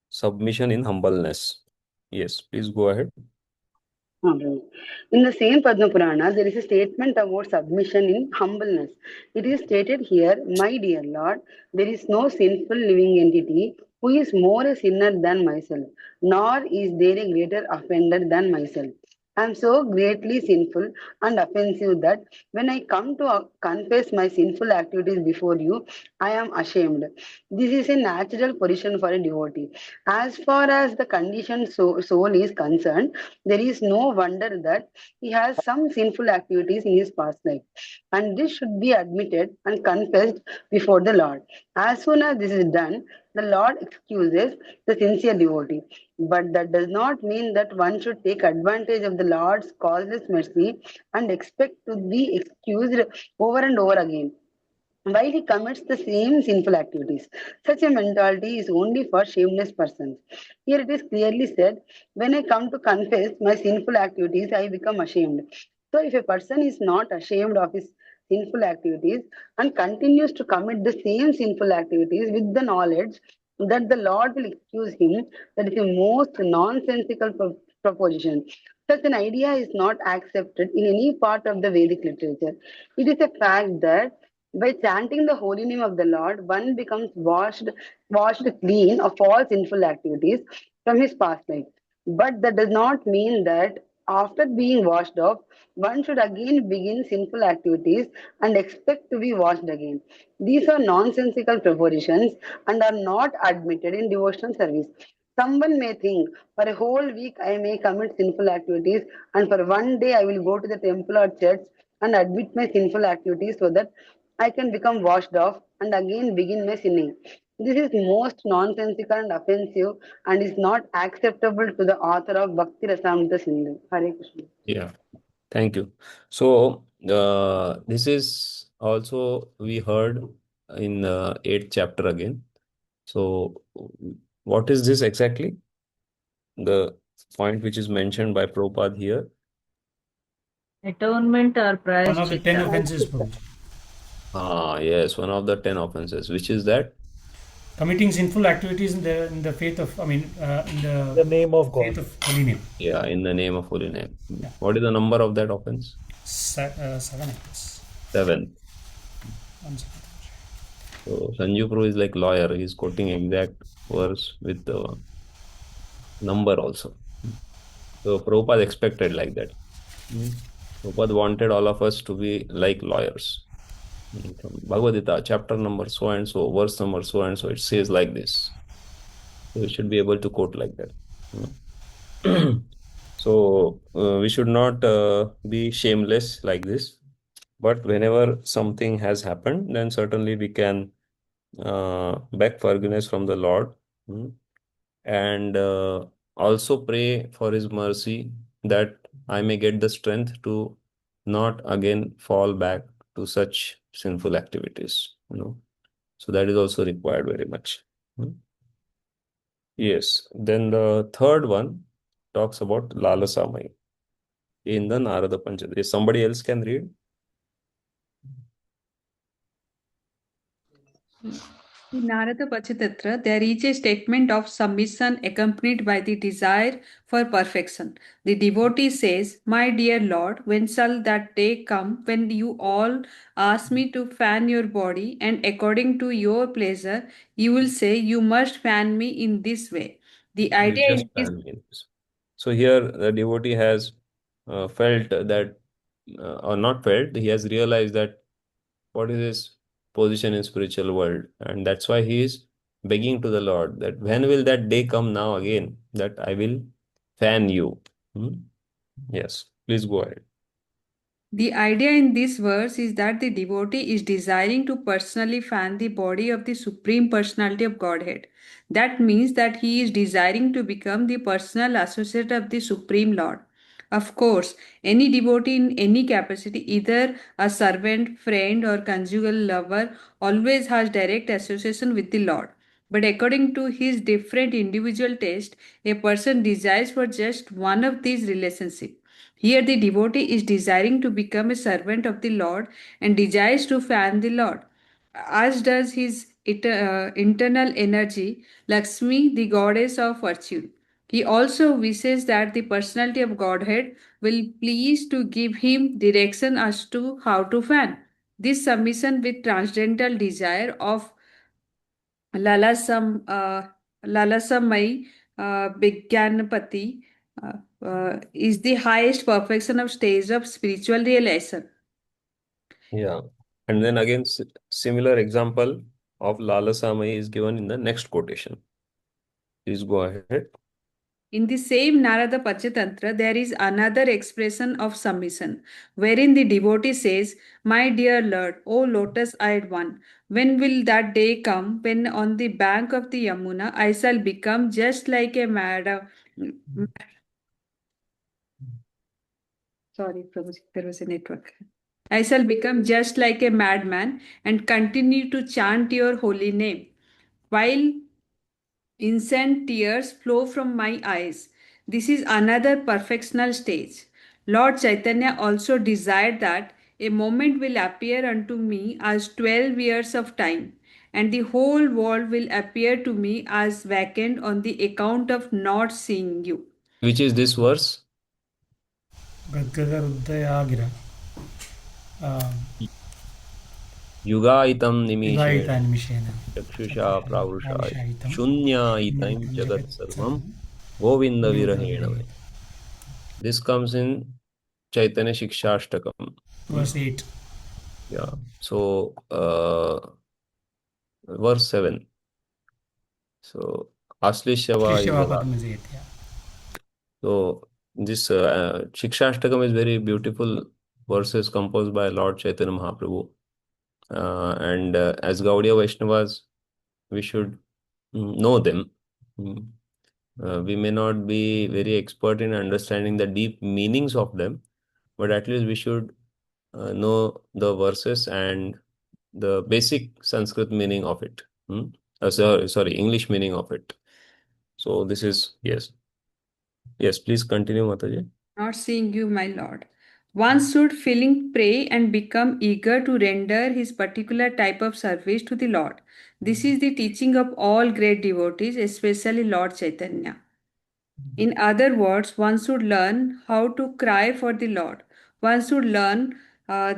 Submission in humbleness. Yes, please go ahead. Okay. In the same Padma Purana, there is a statement about submission in humbleness. It is stated here, my dear Lord, there is no sinful living entity who is more a sinner than myself, nor is there a greater offender than myself. I am so greatly sinful and offensive that when I come to confess my sinful activities before you, I am ashamed. This is a natural position for a devotee. As far as the conditioned soul is concerned, there is no wonder that he has some sinful activities in his past life. And this should be admitted and confessed before the Lord. As soon as this is done, the Lord excuses the sincere devotee. But that does not mean that one should take advantage of the Lord's causeless mercy and expect to be excused over and over again while he commits the same sinful activities. Such a mentality is only for shameless persons. Here it is clearly said, when I come to confess my sinful activities, I become ashamed. So if a person is not ashamed of his sinful activities and continues to commit the same sinful activities with the knowledge that the Lord will excuse him, that is the most nonsensical proposition. Such an idea is not accepted in any part of the Vedic literature. It is a fact that by chanting the holy name of the Lord, one becomes washed clean of all sinful activities from his past life. But that does not mean that after being washed off, one should again begin sinful activities and expect to be washed again. These are nonsensical propositions and are not admitted in devotional service. Someone may think, for a whole week I may commit sinful activities, and for one day I will go to the temple or church and admit my sinful activities so that I can become washed off and again begin my sinning. This is most nonsensical and offensive and is not acceptable to the author of Bhakti Rasamrita Sindhu. Hare Krishna. Yeah, thank you. So, this is also we heard in the 8th chapter again. So, what is this exactly? The point which is mentioned by Prabhupada here. Atonement or One of the 10 prayaschitta. offenses, Prabhuji. Yes, one of the 10 offenses. Which is that? Committing sinful activities in the faith of, in The name of faith God. of holy name. Yeah, in the name of holy name. Yeah. What is the number of that offense? 7, I guess. 7. 1 second. So Sanju Prabhu is like lawyer. He's quoting exact verse with the number also. So Prabhupada expected like that. Prabhupada wanted all of us to be like lawyers. From Bhagavad Gita, chapter number so and so, verse number so and so, it says like this. So we should be able to quote like that. So we should not be shameless like this. But whenever something has happened, then certainly we can beg forgiveness from the Lord, and also pray for His mercy that I may get the strength to not again fall back to such sinful activities. So that is also required very much. Yes. Then the third one talks about Lalasamai in the Narada Panchadri. If somebody else can read. In Narada Pachatatra, there is a statement of submission accompanied by the desire for perfection. The devotee says, "My dear Lord, when shall that day come when you all ask me to fan your body, and according to your pleasure, you will say, you must fan me in this way?" The You idea just in this fan me. So here the devotee has felt that, or not felt, he has realized that what is his position in spiritual world, and that's why he is begging to the Lord that when will that day come now again that I will fan you. Yes, please go ahead. The idea in this verse is that the devotee is desiring to personally fan the body of the Supreme Personality of Godhead. That means that he is desiring to become the personal associate of the Supreme Lord. Of course, any devotee in any capacity, either a servant, friend, or conjugal lover, always has direct association with the Lord. But according to his different individual taste, a person desires for just one of these relationships. Here, the devotee is desiring to become a servant of the Lord and desires to fan the Lord, as does his internal energy, Lakshmi, the goddess of fortune. He also wishes that the personality of Godhead will please to give him direction as to how to fan. This submission with transcendental desire of Lalasam, Lalasamai Bigyanapati is the highest perfection of stage of spiritual realization. Yeah. And then again, similar example of Lalasamai is given in the next quotation. Please go ahead. In the same Narada Pachatantra, there is another expression of submission, wherein the devotee says, "My dear Lord, O lotus-eyed one, when will that day come when on the bank of the Yamuna I shall become just like a madam?" Sorry, Prabhuji, there was a network. I shall become just like a madman and continue to chant your holy name, while incessant tears flow from my eyes. This is another perfectional stage. Lord Chaitanya also desired that a moment will appear unto me as 12 years of time, and the whole world will appear to me as vacant on the account of not seeing you. Which is this verse? Gadgadaruddhayagira. Yugaitam nimishena Yugaita nimishena. chakshusha pravrushaya Pravishaitam. shunyaitam jagat sarvam govinda virahena. This comes in Chaitanya Shikshashtakam. Verse 8. Yeah. So, verse 7. So, Aslishyava is the last. Krishna is 8. Yeah. So, this Shikshashtakam is very beautiful verses composed by Lord Chaitanya Mahaprabhu. And as Gaudiya Vaishnavas, we should know them. We may not be very expert in understanding the deep meanings of them, but at least we should know the verses and the basic Sanskrit meaning of it. Sorry, English meaning of it. So this is, yes. Yes, please continue, Mataji. Not seeing you, my Lord. One should feeling pray and become eager to render his particular type of service to the Lord. This is the teaching of all great devotees, especially Lord Chaitanya. In other words, one should learn how to cry for the Lord. One should learn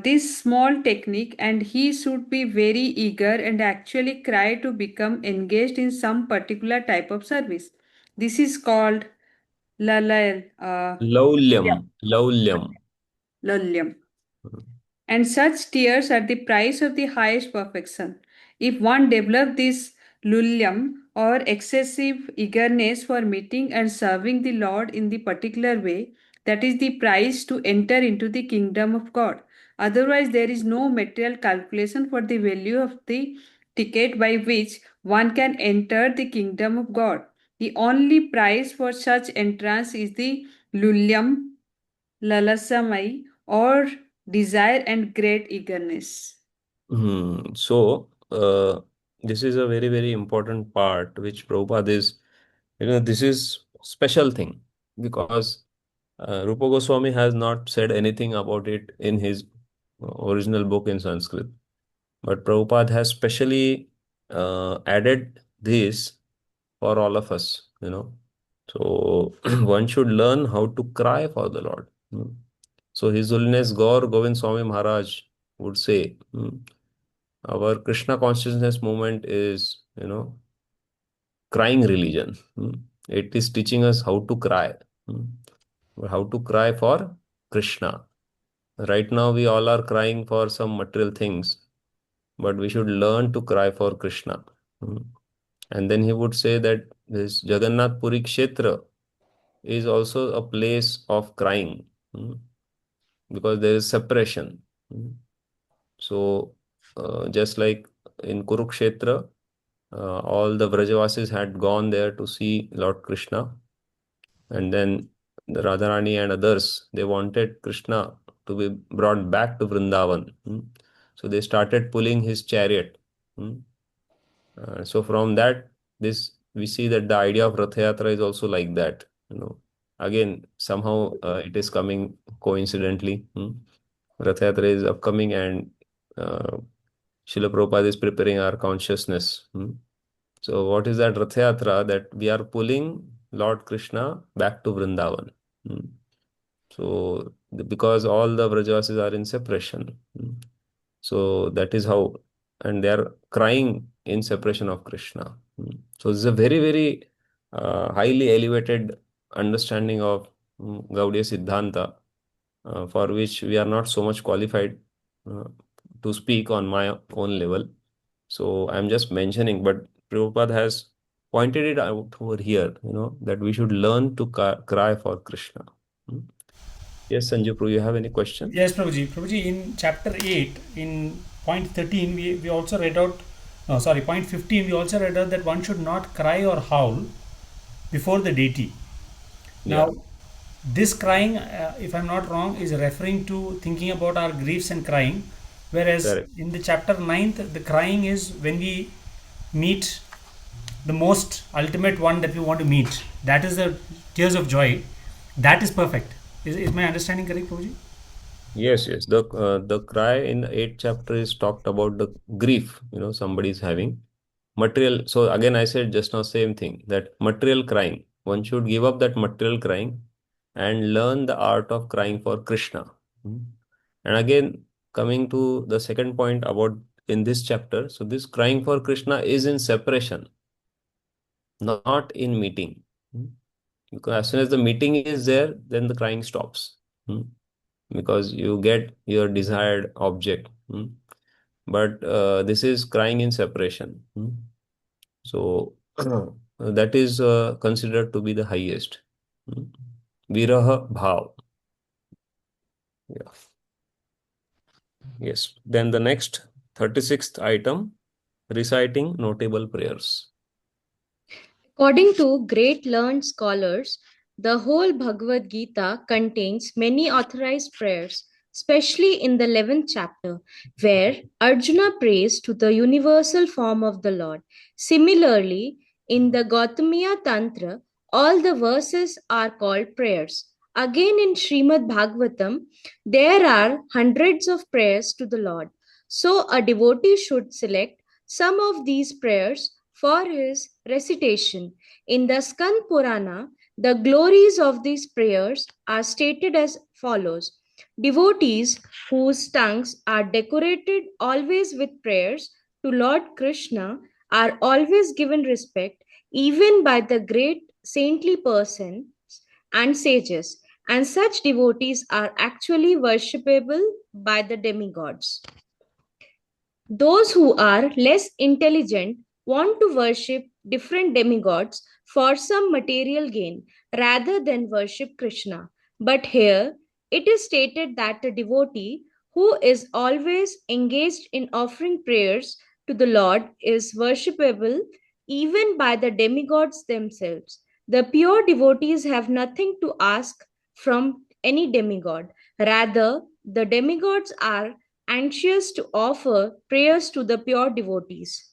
this small technique, and he should be very eager and actually cry to become engaged in some particular type of service. This is called Lalal. Laulyam. Laulyam. Lalyam. And such tears are the price of the highest perfection. If one develop this lulyam or excessive eagerness for meeting and serving the Lord in the particular way, that is the price to enter into the kingdom of God. Otherwise, there is no material calculation for the value of the ticket by which one can enter the kingdom of God. The only price for such entrance is the lulyam, lalasamai, or desire and great eagerness. So, this is a very, very important part which Prabhupada is, this is special thing because Rupa Goswami has not said anything about it in his original book in Sanskrit. But Prabhupada has specially added this for all of us, So one should learn how to cry for the Lord. So His Holiness Gaur Govind Swami Maharaj would say, our Krishna Consciousness movement is, crying religion. It is teaching us how to cry. How to cry for Krishna. Right now we all are crying for some material things, but we should learn to cry for Krishna. And then he would say that this Jagannath Puri Kshetra is also a place of crying because there is separation. So just like in Kurukshetra, all the Vrajavasis had gone there to see Lord Krishna, and then the Radharani and others, they wanted Krishna to be brought back to Vrindavan. So they started pulling his chariot. So from that, we see that the idea of Rath Yatra is also like that. Again, somehow it is coming coincidentally. Rath Yatra is upcoming, and Srila Prabhupada is preparing our consciousness. So what is that Rath Yatra? That we are pulling Lord Krishna back to Vrindavan. So because all the Vrajavasis are in separation. So that is how, and they are crying in separation of Krishna. So this is a very, very highly elevated understanding of Gaudiya Siddhanta, for which we are not so much qualified to speak on my own level. So I'm just mentioning, but Prabhupada has pointed it out over here, that we should learn to cry for Krishna. Yes, Sanjay Prabhu, you have any question? Yes, Prabhuji. Prabhuji, in chapter 8, in point 13, we also read out, point 15, we also read out that one should not cry or howl before the deity. Now, this crying, if I'm not wrong, is referring to thinking about our griefs and crying, whereas in the chapter 9th, the crying is when we meet the most ultimate one that we want to meet. That is the tears of joy. That is perfect. Is my understanding correct, Prabhuji? Yes. The cry in the 8th chapter is talked about the grief, somebody is having. Material, so again I said just now same thing, that material crying, one should give up that material crying and learn the art of crying for Krishna. And again, coming to the second point about in this chapter, so this crying for Krishna is in separation, not in meeting. Because as soon as the meeting is there, then the crying stops. Because you get your desired object. But this is crying in separation. So that is considered to be the highest. Viraha bhav. Yeah. Yes. Then the next 36th item, reciting notable prayers. According to great learned scholars, the whole Bhagavad Gita contains many authorized prayers, especially in the 11th chapter, where Arjuna prays to the universal form of the Lord. Similarly, in the Gautamiya Tantra, all the verses are called prayers. Again, in Srimad Bhagavatam, there are hundreds of prayers to the Lord. So, a devotee should select some of these prayers for his recitation. In the Skand Purana, the glories of these prayers are stated as follows. Devotees whose tongues are decorated always with prayers to Lord Krishna are always given respect even by the great saintly persons and sages, and such devotees are actually worshipable by the demigods. Those who are less intelligent want to worship different demigods for some material gain rather than worship Krishna. But here it is stated that a devotee who is always engaged in offering prayers to the Lord is worshipable even by the demigods themselves. The pure devotees have nothing to ask from any demigod. Rather, the demigods are anxious to offer prayers to the pure devotees.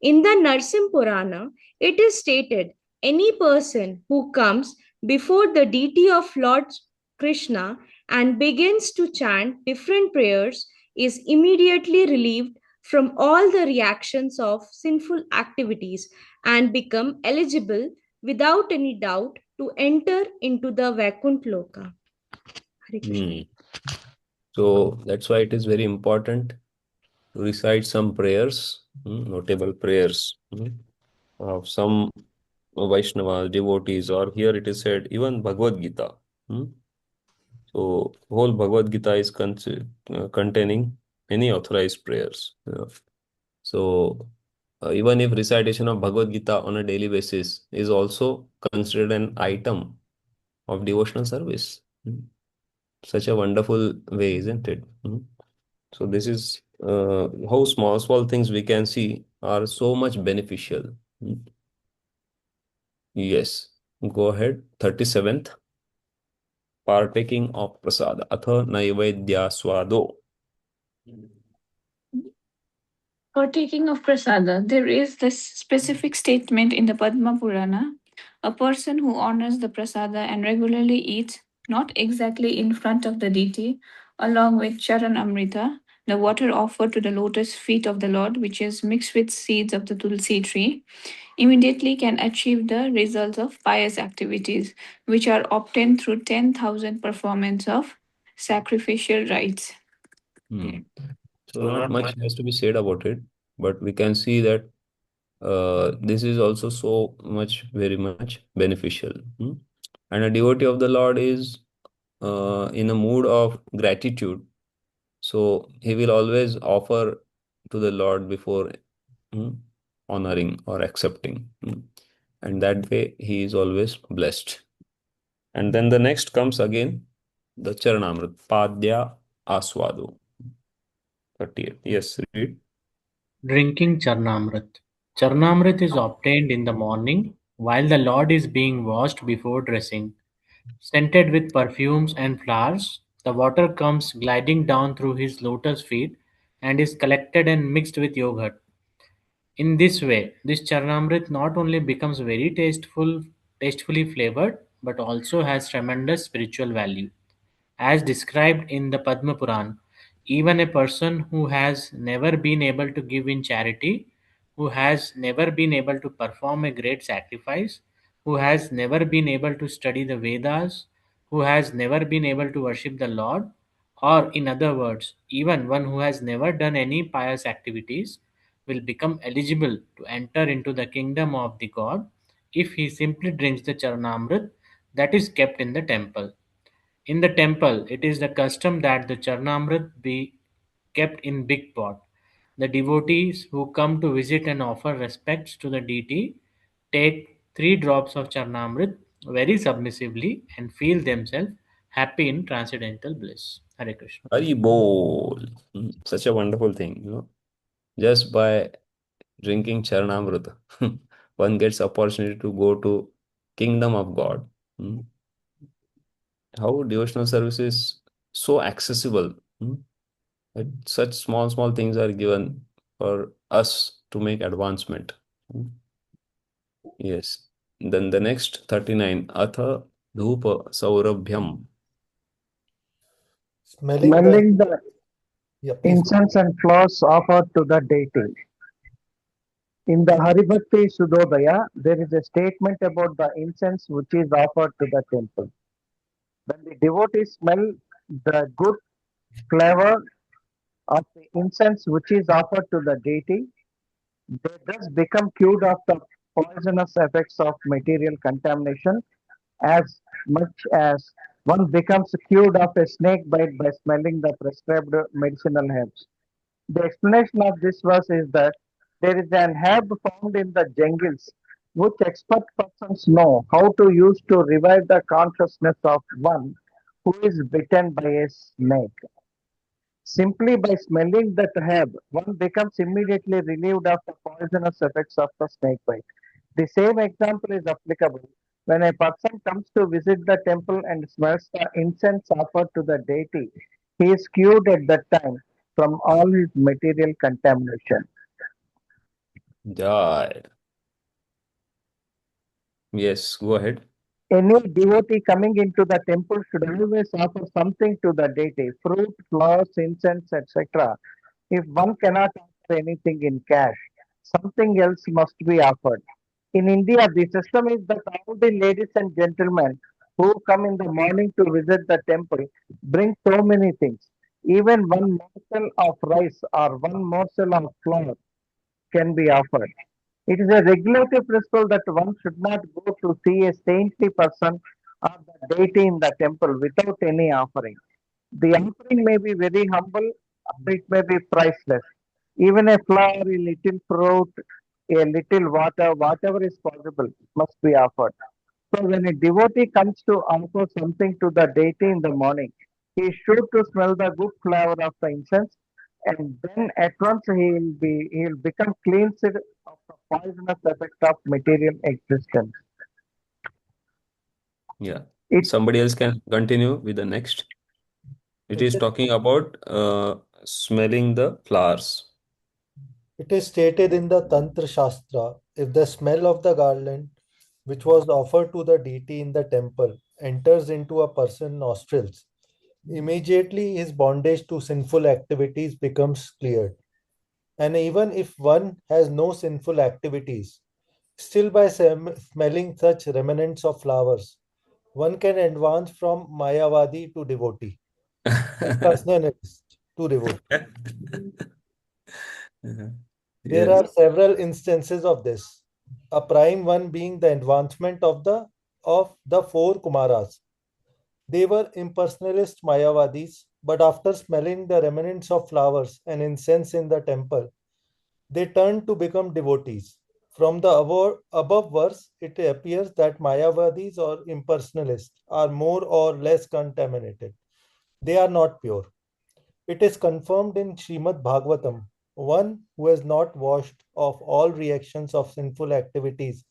In the Narsim Purana, it is stated any person who comes before the deity of Lord Krishna and begins to chant different prayers is immediately relieved from all the reactions of sinful activities and become eligible without any doubt to enter into the Vaikuntha Loka. Hare Krishna. So that's why it is very important to recite some prayers, notable prayers of some Vaishnavas, devotees, or here it is said even Bhagavad Gita. So whole Bhagavad Gita is containing many authorized prayers. So even if recitation of Bhagavad Gita on a daily basis is also considered an item of devotional service. Such a wonderful way, isn't it? So this is how small things we can see are so much beneficial. Yes, go ahead. 37th, partaking of prasada. Atha naivedya swado. Partaking of prasada, there is this specific statement in the Padma Purana. A person who honors the prasada and regularly eats, not exactly in front of the deity, along with Charan Amrita, the water offered to the lotus feet of the Lord, which is mixed with seeds of the tulsi tree, immediately can achieve the results of pious activities, which are obtained through 10,000 performance of sacrificial rites. So not much has to be said about it, but we can see that this is also so much, very much beneficial. And a devotee of the Lord is in a mood of gratitude. So he will always offer to the Lord before honoring or accepting. And that way he is always blessed. And then the next comes again the Charanamrit, Padya Aswado. 38. Yes, read. Drinking Charnamrit. Charnamrit is obtained in the morning while the Lord is being washed before dressing. Scented with perfumes and flowers, the water comes gliding down through his lotus feet and is collected and mixed with yogurt. In this way, this Charnamrit not only becomes very tastefully flavored, but also has tremendous spiritual value. As described in the Padma Puran, even a person who has never been able to give in charity, who has never been able to perform a great sacrifice, who has never been able to study the Vedas, who has never been able to worship the Lord, or in other words, even one who has never done any pious activities, will become eligible to enter into the kingdom of the God if he simply drinks the Charanamrit that is kept in the temple. In the temple, it is the custom that the Charnamrit be kept in big pot. The devotees who come to visit and offer respects to the deity take 3 drops of Charnamrit very submissively and feel themselves happy in transcendental bliss. Hare Krishna. Hari bol. Such a wonderful thing, Just by drinking Charanamrita, one gets opportunity to go to kingdom of God. Hmm. How devotional service is so accessible. That such small things are given for us to make advancement. Hmm. Yes. Then the next 39, Atha Dhupa Saurabhyam. Smelling the please. incense and flowers offered to the deity. In the Haribhakti Sudodaya, there is a statement about the incense which is offered to the temple. When the devotees smell the good flavor of the incense which is offered to the deity, they thus become cured of the poisonous effects of material contamination as much as one becomes cured of a snake bite by smelling the prescribed medicinal herbs. The explanation of this verse is that there is an herb found in the jungles which expert persons know how to use to revive the consciousness of one who is bitten by a snake. Simply by smelling that herb, one becomes immediately relieved of the poisonous effects of the snake bite. The same example is applicable when a person comes to visit the temple and smells the incense offered to the deity. He is cured at that time from all his material contamination. Jai. Yes, go ahead. Any devotee coming into the temple should always offer something to the deity fruit, flowers, incense, etc. If one cannot offer anything in cash, something else must be offered. In India, the system is that all the ladies and gentlemen who come in the morning to visit the temple bring so many things. Even one morsel of rice or one morsel of flour can be offered. It is a regulative principle that one should not go to see a saintly person or the deity in the temple without any offering. The offering may be very humble or it may be priceless. Even a flower, a little fruit, a little water, whatever is possible, must be offered. So when a devotee comes to offer something to the deity in the morning, he is sure to smell the good flavor of the incense, and then at once he will become cleansed of the poisonous effect of material existence. Yeah. It Somebody else can continue with the next. It is talking about smelling the flowers. It is stated in the Tantra Shastra, if the smell of the garland which was offered to the deity in the temple enters into a person's nostrils, immediately his bondage to sinful activities becomes cleared. And even if one has no sinful activities, still by smelling such remnants of flowers, one can advance from Mayavadi to devotee and personalist to devotee. There Yes. are several instances of this. A prime one being the advancement of the four Kumaras. They were impersonalist Mayavadis, but after smelling the remnants of flowers and incense in the temple, they turned to become devotees. From the above verse, it appears that Mayavadis or impersonalists are more or less contaminated. They are not pure. It is confirmed in Srimad Bhagavatam. One who has not washed off all reactions of sinful activities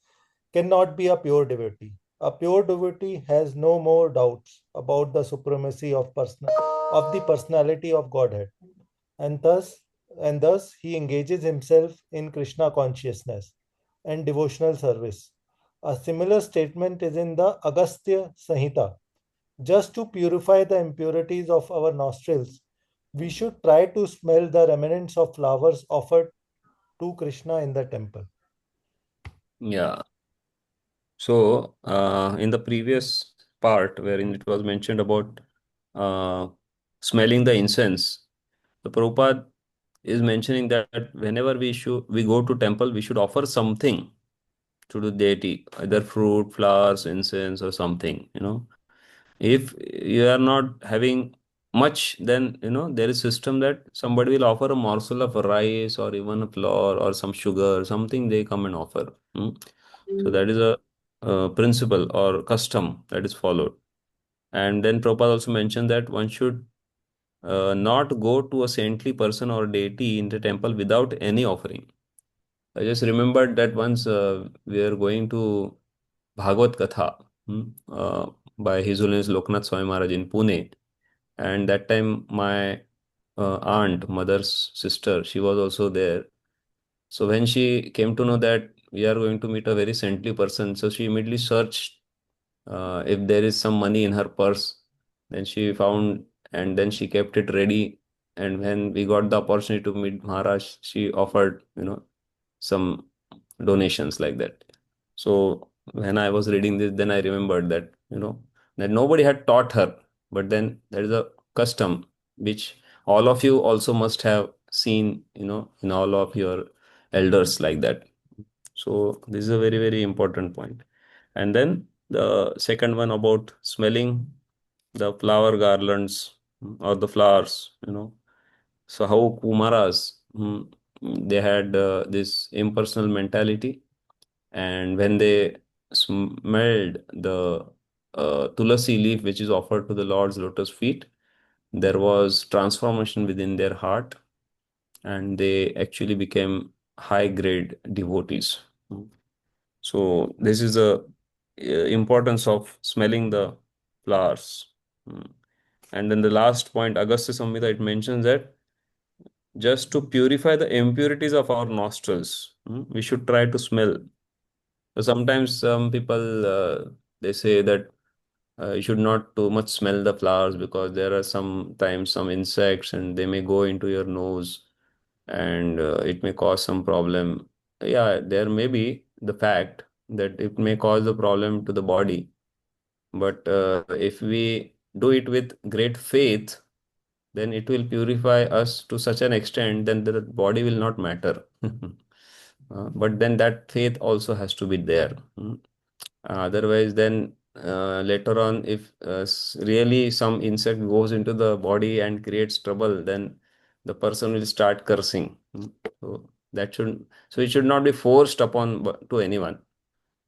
cannot be a pure devotee. A pure devotee has no more doubts about the supremacy of the personality of Godhead, and thus he engages himself in Krishna consciousness and devotional service. A similar statement is in the Agastya Samhita. Just to purify the impurities of our nostrils, we should try to smell the remnants of flowers offered to Krishna in the temple. Yeah. So, in the previous part, wherein it was mentioned about uh, smelling the incense, the Prabhupada is mentioning that whenever we go to temple, we should offer something to the deity, either fruit, flowers, incense, or something. If you are not having much, then there is system that somebody will offer a morsel of rice or even a flour or some sugar, something they come and offer. So that is a principle or custom that is followed. And then Prabhupada also mentioned that one should not go to a saintly person or deity in the temple without any offering. I just remembered that once we are going to Bhagavad Katha by His Holiness Loknath Swami Maharaj in Pune. And that time my aunt, mother's sister, she was also there. So when she came to know that we are going to meet a very saintly person, so she immediately searched if there is some money in her purse. Then she found, and then she kept it ready. And when we got the opportunity to meet Maharaj, she offered, some donations like that. So when I was reading this, then I remembered that, that nobody had taught her, but then there is a custom which all of you also must have seen, in all of your elders like that. So this is a very, very important point. And then the second one about smelling the flower garlands or the flowers, So how Kumaras, they had this impersonal mentality, and when they smelled the tulasi leaf which is offered to the Lord's lotus feet, there was transformation within their heart, and they actually became high grade devotees. So this is the importance of smelling the flowers. And then the last point, Agastya Samhita, it mentions that just to purify the impurities of our nostrils, we should try to smell. So sometimes some people they say that you should not too much smell the flowers because there are sometimes some insects and they may go into your nose, and it may cause some problem. Yeah, there may be the fact that it may cause a problem to the body, but if we do it with great faith, then it will purify us to such an extent, then the body will not matter. But then that faith also has to be there. Otherwise, then later on, if really some insect goes into the body and creates trouble, then the person will start cursing. So so it should not be forced upon to anyone.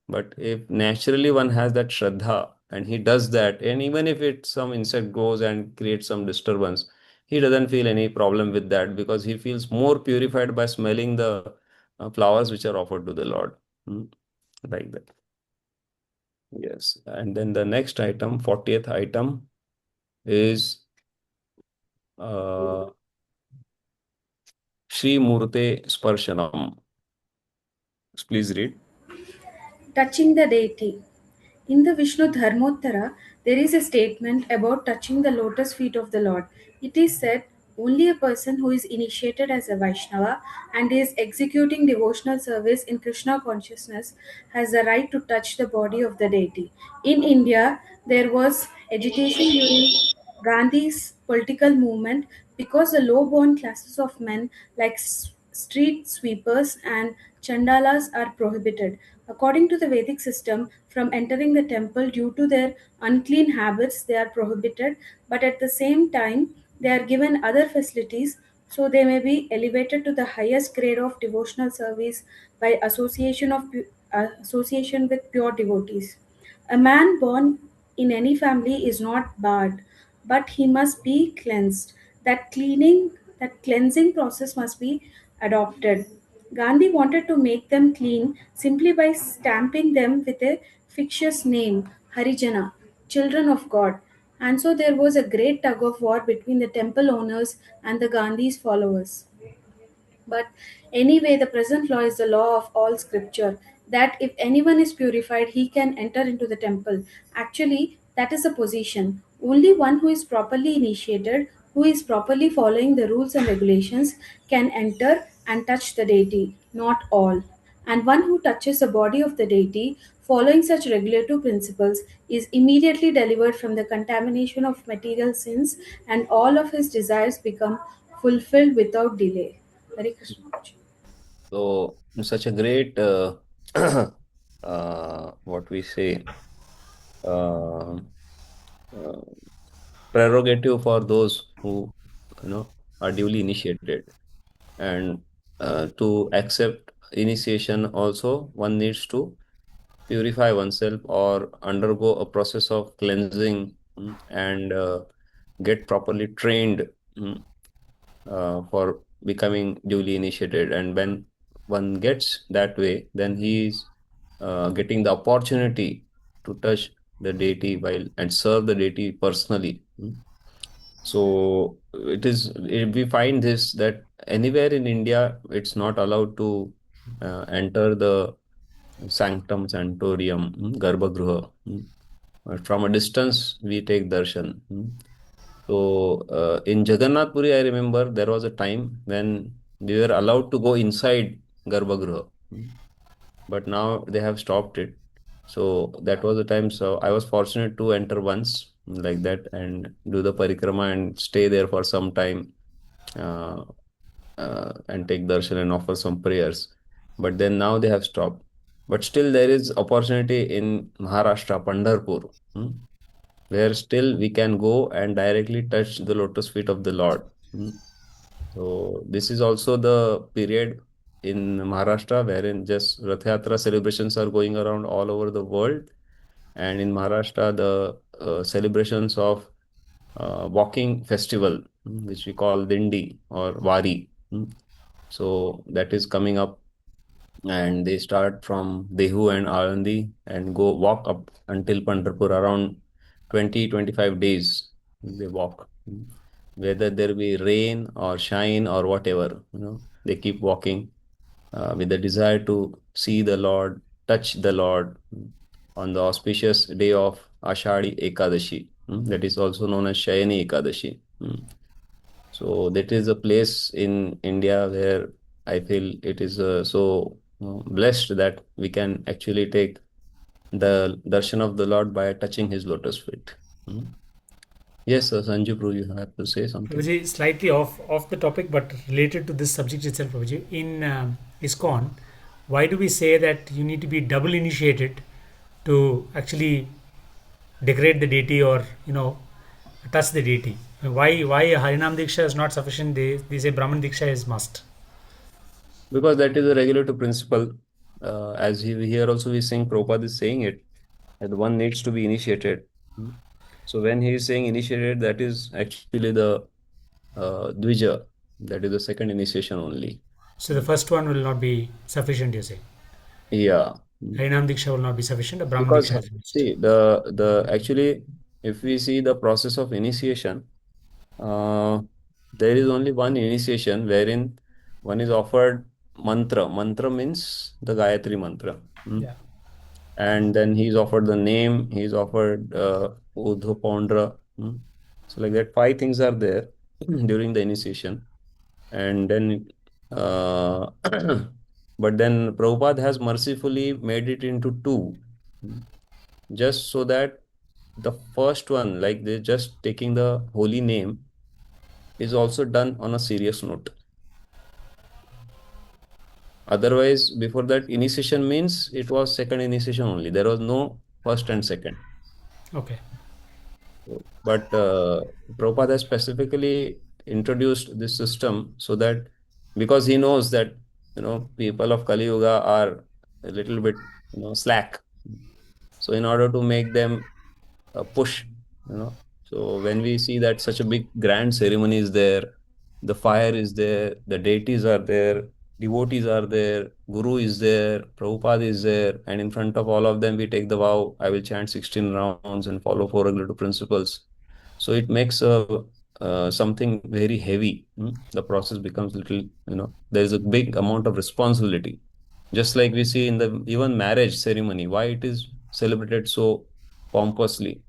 But if naturally one has that shraddha and he does that, and even if some insect goes and creates some disturbance, he doesn't feel any problem with that because he feels more purified by smelling the flowers which are offered to the Lord. Like that. Yes. And then the next item, 40th item, is uh, Sri Murte Sparshanam. Please read. Touching the deity. In the Vishnu Dharmottara, there is a statement about touching the lotus feet of the Lord. It is said only a person who is initiated as a Vaishnava and is executing devotional service in Krishna consciousness has the right to touch the body of the deity. In India, there was agitation during Gandhi's political movement because the low born classes of men like street sweepers and chandalas are prohibited. According to the Vedic system, from entering the temple due to their unclean habits, they are prohibited, but at the same time, they are given other facilities so they may be elevated to the highest grade of devotional service by association with pure devotees. A man born in any family is not barred, but he must be cleansed. That cleansing process must be adopted. Gandhi wanted to make them clean simply by stamping them with a fictitious name, Harijana, children of God. And so there was a great tug of war between the temple owners and the Gandhi's followers. But anyway, the present law is the law of all scripture that if anyone is purified, he can enter into the temple. Actually, that is a position. Only one who is properly initiated, who is properly following the rules and regulations, can enter and touch the deity, not all. and one who touches the body of the deity, following such regulative principles, is immediately delivered from the contamination of material sins, and all of his desires become fulfilled without delay. Hare Krishna. So, such a great, what we say, uh, uh, prerogative for those who, are duly initiated. And to accept initiation, also, one needs to purify oneself or undergo a process of cleansing, and get properly trained, for becoming duly initiated. And when one gets that way, then he is getting the opportunity to touch the deity while and serve the deity personally. So we find this that anywhere in India, it's not allowed to enter the sanctum sanctorium, garbhagruha. But from a distance, we take darshan. So in Jagannath Puri, I remember there was a time when we were allowed to go inside garbhagruha, but now they have stopped it. So that was the time. So I was fortunate to enter once like that and do the parikrama and stay there for some time, uh, and take darshan and offer some prayers. But then now they have stopped. But still there is opportunity in Maharashtra, Pandharpur, where still we can go and directly touch the lotus feet of the Lord. So this is also the period in Maharashtra wherein just Rath Yatra celebrations are going around all over the world. And in Maharashtra, the celebrations of walking festival, which we call Dindi or Wari. So that is coming up, and they start from Dehu and Alandi and go walk up until Pandharpur around 20-25 days. They walk, whether there be rain or shine or whatever, they keep walking with the desire to see the Lord, touch the Lord on the auspicious day of Ashadi Ekadashi. That is also known as Shayani Ekadashi. So that is a place in India where I feel it is so blessed that we can actually take the darshan of the Lord by touching his lotus feet. Yes, Sanju Prabhu, you have to say something. Prabhuji, slightly off the topic, but related to this subject itself, Prabhuji. In ISKCON, why do we say that you need to be double initiated to actually degrade the deity or touch the deity? Why Harinam Diksha is not sufficient? They say Brahman Diksha is must. Because that is a regulative principle. As here also we saying, Prabhupada is saying it, that one needs to be initiated. So when he is saying initiated, that is actually the Dvija, that is the second initiation only. So the first one will not be sufficient, you say? Yeah. Harinam Diksha will not be sufficient. A Brahman Because Diksha is must. see, the actually, if we see the process of initiation, there is only one initiation wherein one is offered mantra. Mantra means the Gayatri mantra. Yeah. And then he's offered the name, he's offered Udho Pondra. So like that, five things are there during the initiation. And then but then Prabhupada has mercifully made it into two, just so that the first one, like they just taking the holy name, is also done on a serious note. Otherwise, before that, initiation means it was second initiation only. There was no first and second. Okay. But Prabhupada has specifically introduced this system so that, because he knows that people of Kali Yuga are a little bit slack. So in order to make them push, so when we see that such a big grand ceremony is there, the fire is there, the deities are there, devotees are there, Guru is there, Prabhupada is there, and in front of all of them we take the vow, I will chant 16 rounds and follow four regulative principles. So it makes something very heavy. The process becomes little, there is a big amount of responsibility. Just like we see in the even marriage ceremony, why it is celebrated so pompously,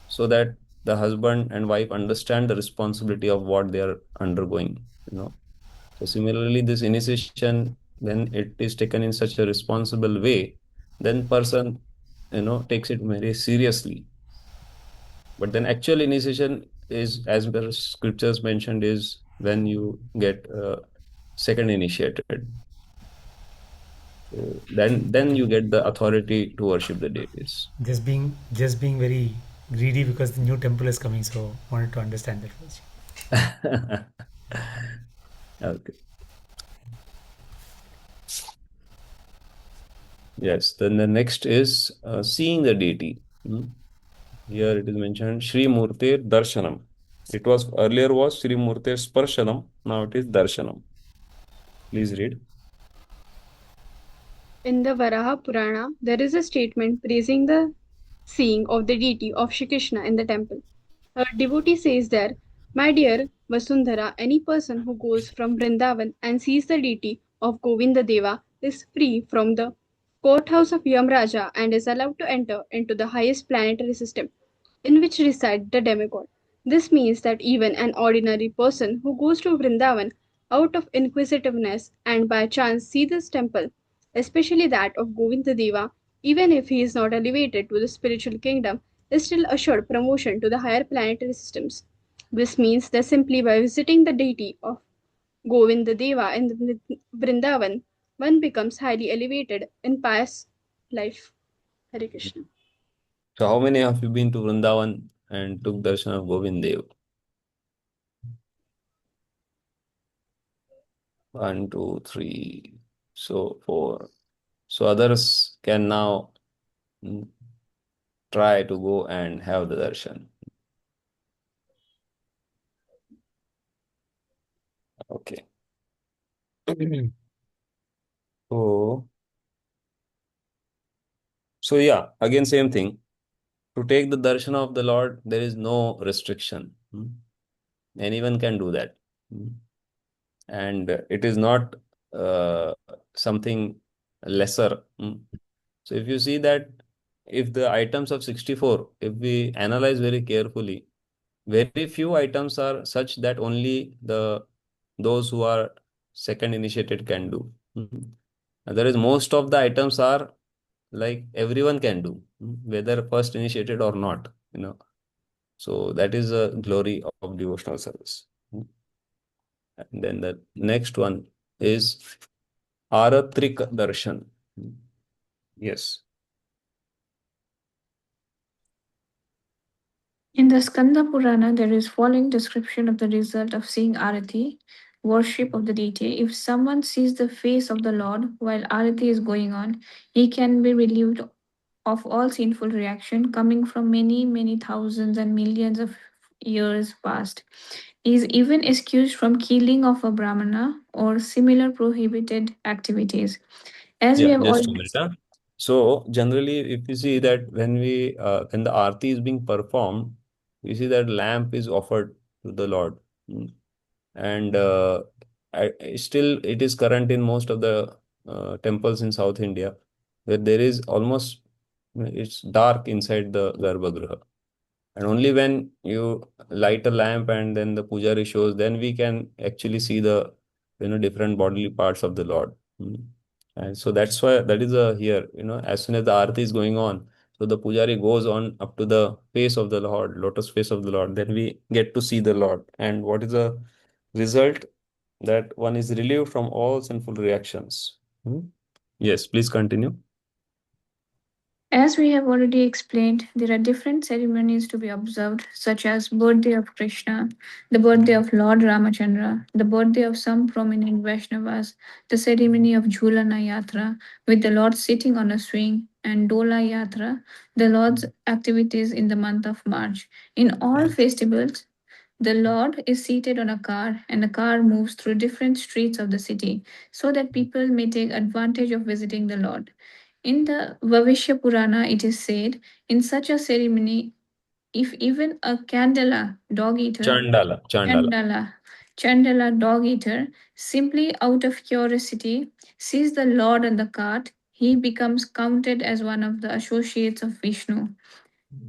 so that the husband and wife understand the responsibility of what they are undergoing. So similarly, this initiation when it is taken in such a responsible way, then person, takes it very seriously. But then actual initiation is, as the scriptures mentioned, is when you get second initiated. So then you get the authority to worship the deities. Just being very greedy because the new temple is coming, so wanted to understand that first. Okay. Yes. Then the next is seeing the deity. Here it is mentioned Shri Murtir Darshanam. It was earlier was Shri Murtir Sparshanam. Now it is Darshanam. Please read. In the Varaha Purana, there is a statement praising the seeing of the deity of Shri Krishna in the temple. A devotee says there, "My dear Vasundhara, any person who goes from Vrindavan and sees the deity of Govinda Deva is free from the courthouse of Yamraja and is allowed to enter into the highest planetary system in which reside the demigod. This means that even an ordinary person who goes to Vrindavan out of inquisitiveness and by chance see this temple, especially that of Govinda Deva, even if he is not elevated to the spiritual kingdom, is still assured promotion to the higher planetary systems. This means that simply by visiting the deity of Govinda Deva in the Vrindavan, one becomes highly elevated in pious life." Hare Krishna. So how many have you been to Vrindavan and took darshan of Govind Dev? 1, 2, 3, so 4. So others can now try to go and have the darshan. Okay. So yeah, again same thing. To take the darshan of the Lord, there is no restriction. Anyone can do that. And it is not something lesser. So if you see that if the items of 64, if we analyze very carefully, very few items are such that only those who are second initiated can do. Otherwise, most of the items are like everyone can do, whether first initiated or not. So that is a glory of devotional service. And then the next one is Aratrik Darshan. Yes. In the Skanda Purana, there is following description of the result of seeing Arati, worship of the deity. If someone sees the face of the Lord while Arati is going on, he can be relieved of all sinful reaction coming from many, many thousands and millions of years past. He is even excused from killing of a Brahmana or similar prohibited activities. As we Yeah, have just a already minute. So generally, if you see that when the arti is being performed, you see that lamp is offered to the Lord. And still it is current in most of the temples in South India, where there is almost it's dark inside the Garbhagriha. And only when you light a lamp and then the pujari shows, then we can actually see the different bodily parts of the Lord. And so that's why that is here, as soon as the arati is going on, so the pujari goes on up to the face of the Lord, lotus face of the Lord, then we get to see the Lord. And what is the result? That one is relieved from all sinful reactions. Yes, please continue. As we have already explained, there are different ceremonies to be observed, such as birthday of Krishna, the birthday of Lord Ramachandra, the birthday of some prominent Vaishnavas, the ceremony of Jhulana Yatra, with the Lord sitting on a swing, and Dola Yatra, the Lord's activities in the month of March. In all festivals, the Lord is seated on a car, and the car moves through different streets of the city so that people may take advantage of visiting the Lord. In the Vavishya Purana, it is said, in such a ceremony, if even a Candala dog eater, Chandala. Chandala, Chandala dog eater, simply out of curiosity, sees the Lord on the cart, he becomes counted as one of the associates of Vishnu.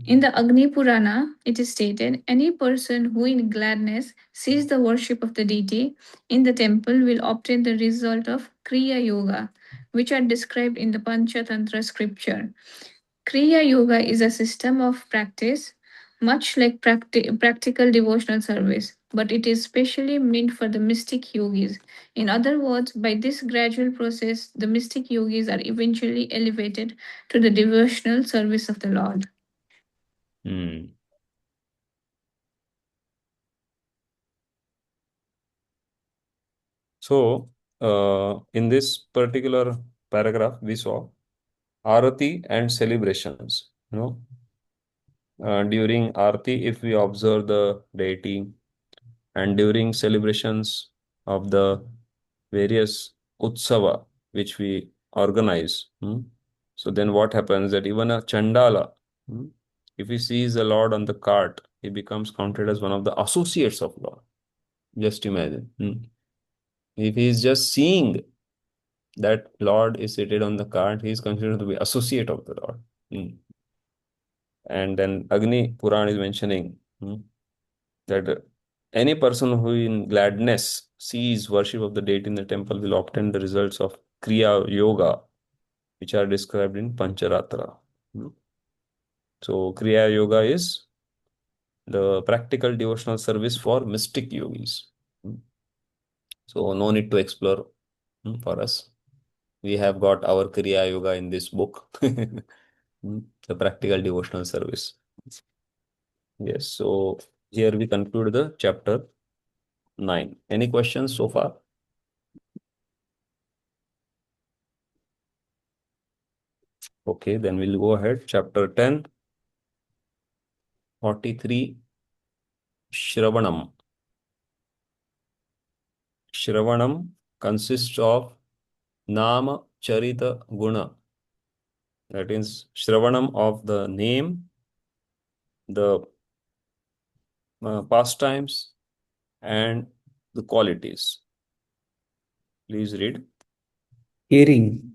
In the Agni Purana, it is stated any person who in gladness sees the worship of the deity in the temple will obtain the result of Kriya Yoga, which are described in the Panchatantra scripture. Kriya Yoga is a system of practice, much like practical devotional service, but it is specially meant for the mystic yogis. In other words, by this gradual process, the mystic yogis are eventually elevated to the devotional service of the Lord. Hmm. So, in this particular paragraph, we saw Arati and celebrations. During Arati, if we observe the deity, and during celebrations of the various Utsava which we organize, so then what happens that even a Chandala, if he sees the Lord on the cart, he becomes counted as one of the associates of Lord. Just imagine. If he is just seeing that Lord is seated on the cart, he is considered to be associate of the Lord. And then Agni Puran is mentioning that any person who in gladness sees worship of the deity in the temple will obtain the results of Kriya Yoga, which are described in Pancharatra. So Kriya Yoga is the practical devotional service for mystic yogis. So no need to explore for us. We have got our Kriya Yoga in this book, the practical devotional service. Yes, so here we conclude the chapter 9. Any questions so far? Okay, then we'll go ahead. Chapter 10, 43, Shravanam. Shravanam consists of Nama Charita Guna. That is Shravanam of the name, the pastimes, and the qualities. Please read. Hearing.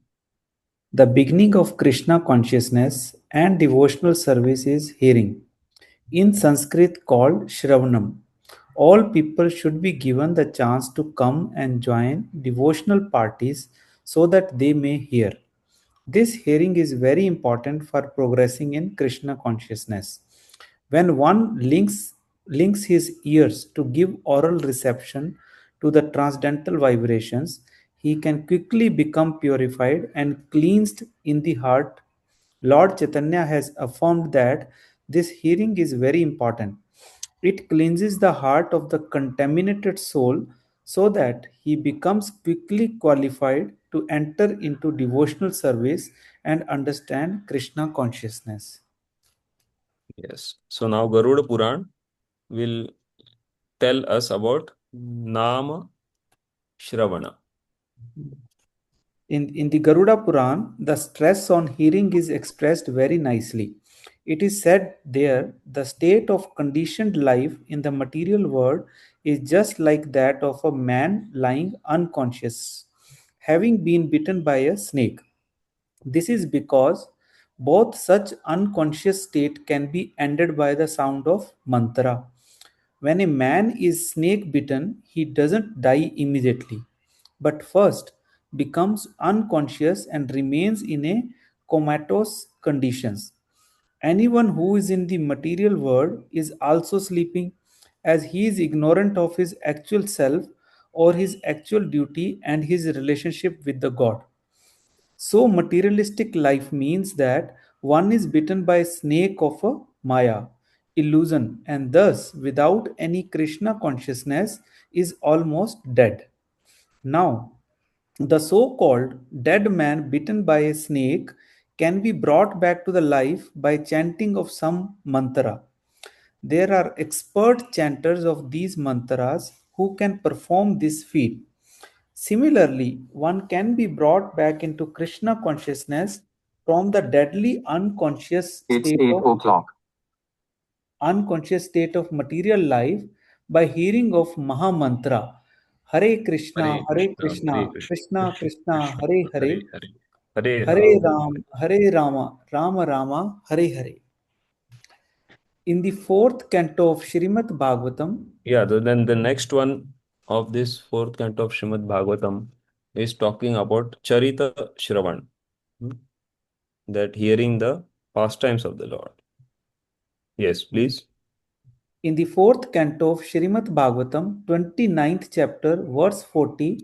The beginning of Krishna consciousness and devotional service is hearing, in Sanskrit called Shravanam. All people should be given the chance to come and join devotional parties so that they may hear. This hearing is very important for progressing in Krishna consciousness. When one links his ears to give oral reception to the transcendental vibrations, he can quickly become purified and cleansed in the heart. Lord Chaitanya has affirmed that this hearing is very important. It cleanses the heart of the contaminated soul so that he becomes quickly qualified to enter into devotional service and understand Krishna consciousness. Yes. So now Garuda Puran will tell us about Nama Shravana. In the Garuda Puran, the stress on hearing is expressed very nicely. It is said there the state of conditioned life in the material world is just like that of a man lying unconscious, having been bitten by a snake. This is because both such unconscious state can be ended by the sound of mantra. When a man is snake bitten, he doesn't die immediately, but first becomes unconscious and remains in a comatose conditions. Anyone who is in the material world is also sleeping, as he is ignorant of his actual self or his actual duty and his relationship with the God. So, materialistic life means that one is bitten by a snake of a Maya, illusion, and thus, without any Krishna consciousness, is almost dead. Now, the so called dead man bitten by a snake can be brought back to the life by chanting of some mantra. There are expert chanters of these mantras who can perform this feat. Similarly, one can be brought back into Krishna consciousness from the deadly It's 8 o'clock. unconscious state of material life by hearing of Maha Mantra. Hare Hare Krishna, Hare Krishna, Krishna, Krishna Krishna Krishna, Krishna, Hare Hare, Hare Hare, Hare Hare Ram. Ram, Hare Rama, Rama Rama, Hare Hare. In the fourth canto of Srimad Bhagavatam, then the next one of this fourth canto of Srimad Bhagavatam is talking about Charita Shravan, that hearing the pastimes of the Lord. Yes, please. in the fourth canto of Srimad Bhagavatam, 29th chapter, verse 40,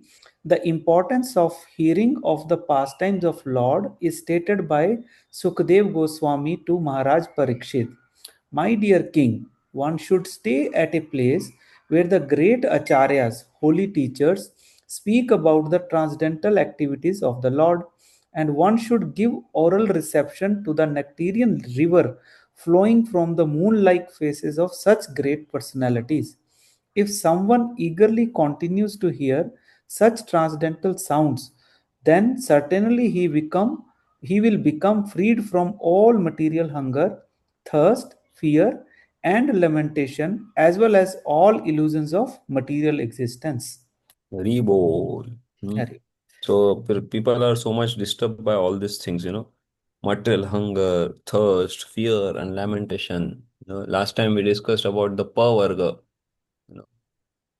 the importance of hearing of the pastimes of Lord is stated by Sukadev Goswami to Maharaj Parikshit. My dear king, one should stay at a place where the great acharyas, holy teachers, speak about the transcendental activities of the Lord, and one should give oral reception to the nectarian river flowing from the moon-like faces of such great personalities. If someone eagerly continues to hear such transcendental sounds, then certainly he will become freed from all material hunger, thirst, fear, and lamentation, as well as all illusions of material existence. Rebol. Hari. So people are so much disturbed by all these things, material hunger, thirst, fear, and lamentation. Last time we discussed about the pa varga,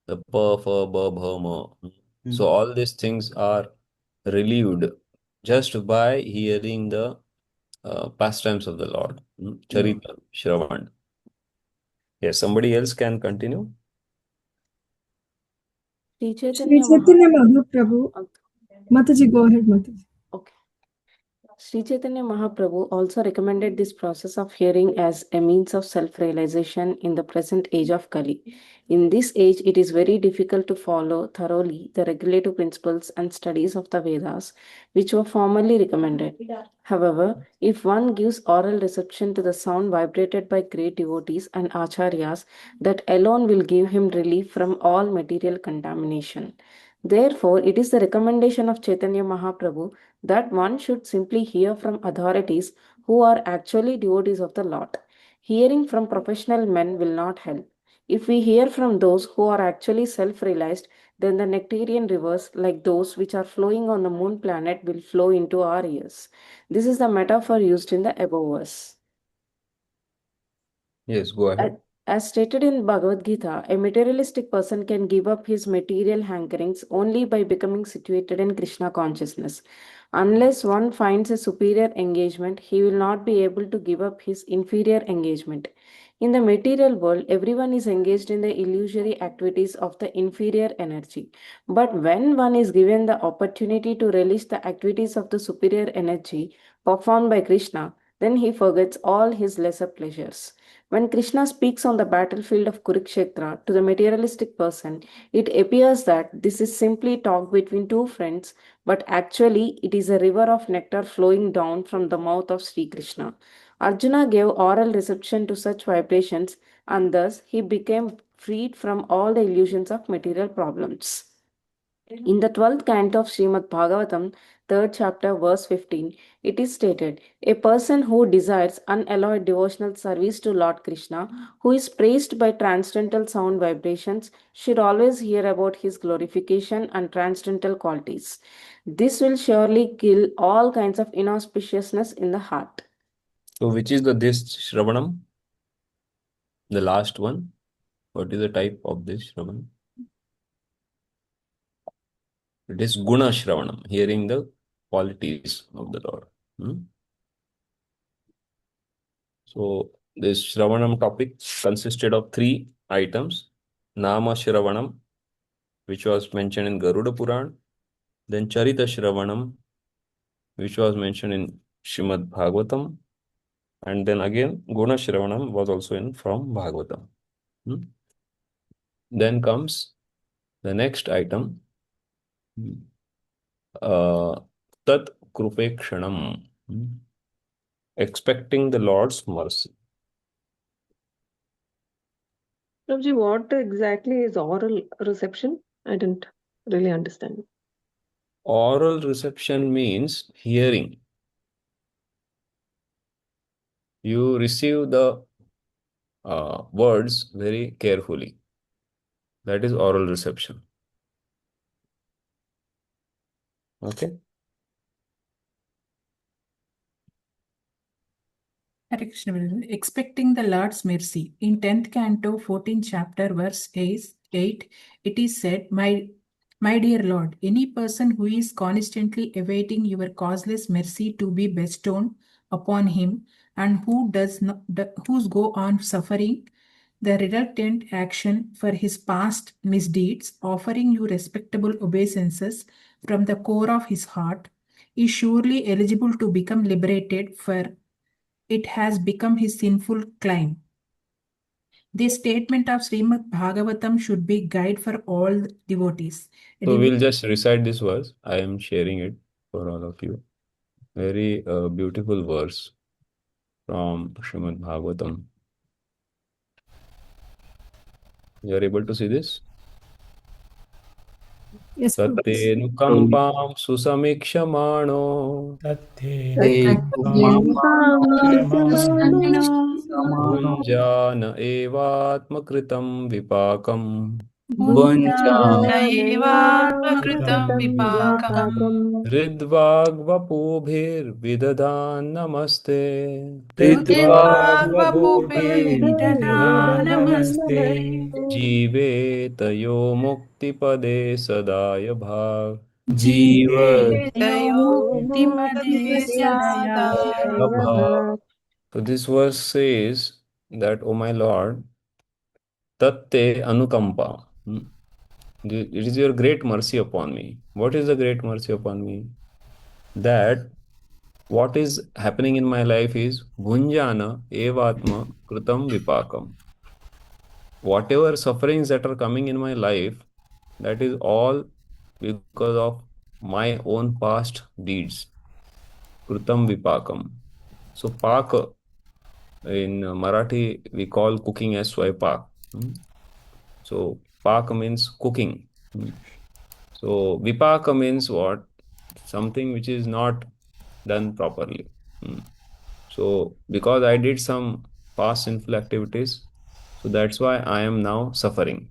the pa, fa, ba, bha, ma. So all these things are relieved just by hearing the pastimes of the Lord. Charita, Shravan. Yes, somebody else can continue. Sri Sri Chaitanya Chaitanya Mahaprabhu. Mataji, go ahead, Mataji. Okay. Sri Chaitanya Mahaprabhu also recommended this process of hearing as a means of self-realization in the present age of Kali. In this age, it is very difficult to follow thoroughly the regulative principles and studies of the Vedas, which were formerly recommended. However, if one gives oral reception to the sound vibrated by great devotees and acharyas, that alone will give him relief from all material contamination. Therefore, it is the recommendation of Chaitanya Mahaprabhu that one should simply hear from authorities who are actually devotees of the Lord. Hearing from professional men will not help. If we hear from those who are actually self realized, then the nectarian rivers, like those which are flowing on the moon planet, will flow into our ears. This is the metaphor used in the above verse. Yes, go ahead. As stated in Bhagavad Gita, a materialistic person can give up his material hankerings only by becoming situated in Krishna consciousness. Unless one finds a superior engagement, he will not be able to give up his inferior engagement. In the material world, everyone is engaged in the illusory activities of the inferior energy. But when one is given the opportunity to relish the activities of the superior energy performed by Krishna, then he forgets all his lesser pleasures. When Krishna speaks on the battlefield of Kurukshetra to the materialistic person, it appears that this is simply talk between two friends, but actually it is a river of nectar flowing down from the mouth of Sri Krishna. Arjuna gave oral reception to such vibrations, and thus he became freed from all the illusions of material problems. In the 12th canto of Srimad Bhagavatam, 3rd chapter, verse 15, it is stated, a person who desires unalloyed devotional service to Lord Krishna, who is praised by transcendental sound vibrations, should always hear about his glorification and transcendental qualities. This will surely kill all kinds of inauspiciousness in the heart. So which is this Shravanam? The last one. What is the type of this Shravanam? It is Guna Shravanam, hearing the qualities of the Lord. So this Shravanam topic consisted of 3 items. Nama Shravanam, which was mentioned in Garuda Puran, then Charita Shravanam, which was mentioned in Shrimad Bhagavatam, and then again Guna Shravanam was also from Bhagavatam. Then comes the next item, Tat Krupekshanam, expecting the Lord's mercy. Prabhuji, what exactly is oral reception? I didn't really understand. Oral reception means hearing. You receive the words very carefully. That is oral reception. Okay. Hare Krishna, expecting the Lord's mercy. In 10th canto, 14th chapter, verse 8, it is said, My dear Lord, any person who is constantly awaiting your causeless mercy to be bestowed upon him and whose go on suffering the reluctant action for his past misdeeds, offering you respectable obeisances from the core of his heart, is surely eligible to become liberated, for it has become his sinful claim. This statement of Srimad Bhagavatam should be guide for all devotees. So we'll just recite this verse. I am sharing it for all of you. Very beautiful verse from Srimad Bhagavatam. You are able to see this? Yes, Tattenukampam susamikshamaano Bhunjana evatmakritam vipakam Ridvagvapubhir namaste Jivetayo muktipade sadaya bhav So this verse says that, O my Lord, Tatte Anukampa. It is your great mercy upon me. What is the great mercy upon me? That what is happening in my life is Bhunjana Evatma Kritam Vipakam. Whatever sufferings that are coming in my life, that is all because of my own past deeds. Kritam Vipakam. So Paka, in Marathi, we call cooking as Swaipak. So Paka means cooking. So Vipaka means what? Something which is not done properly. So because I did some past sinful activities, so that's why I am now suffering.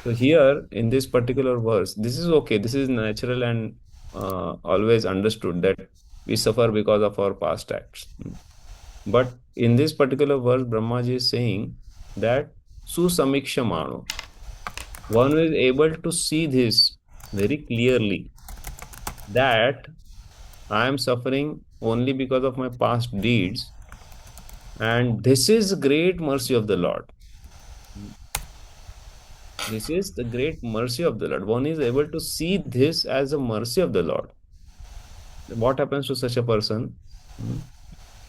So here in this particular verse, this is okay. This is natural and always understood that we suffer because of our past acts. But in this particular verse, Brahmaji is saying that Susamikshamano, one who is able to see this very clearly, that I am suffering only because of my past deeds, and this is great mercy of the Lord. This is the great mercy of the Lord. One is able to see this as a mercy of the Lord. What happens to such a person?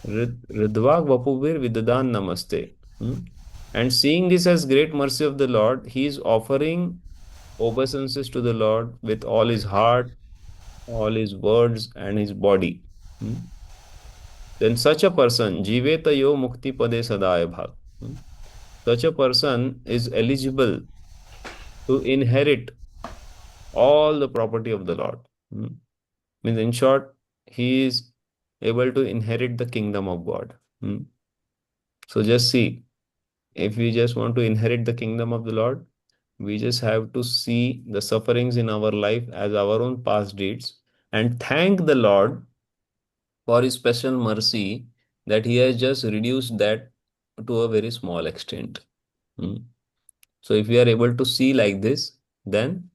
Ridvag Vapuvir Vidadan Namaste. And seeing this as great mercy of the Lord, he is offering obeisances to the Lord with all his heart, all his words, and his body. Then such a person, Jivetayo Mukti Pade Sadaya Bhag. Such a person is eligible to inherit all the property of the Lord. Means in short, he is able to inherit the kingdom of God. So just see, if we just want to inherit the kingdom of the Lord, we just have to see the sufferings in our life as our own past deeds and thank the Lord for his special mercy that he has just reduced that to a very small extent. So if we are able to see like this, then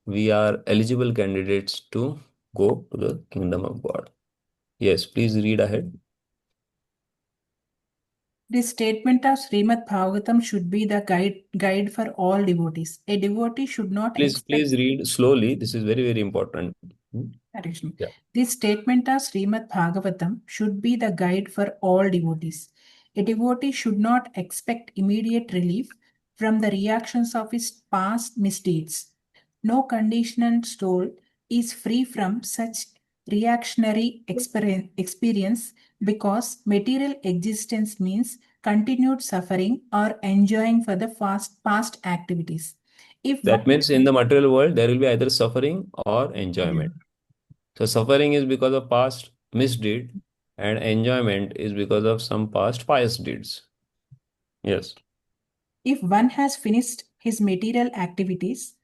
we are eligible candidates to go to the kingdom of God. Yes, please read ahead. This statement of Srimad Bhagavatam should be the guide for all devotees. A devotee should not Please read slowly. This is very, very important. Yeah. This statement of Srimad Bhagavatam should be the guide for all devotees. A devotee should not expect immediate relief from the reactions of his past misdeeds. No conditioned soul is free from such reactionary experience because material existence means continued suffering or enjoying for the past activities. If that means in the material world, there will be either suffering or enjoyment. So suffering is because of past misdeed and enjoyment is because of some past pious deeds. Yes. If one has finished his material activities,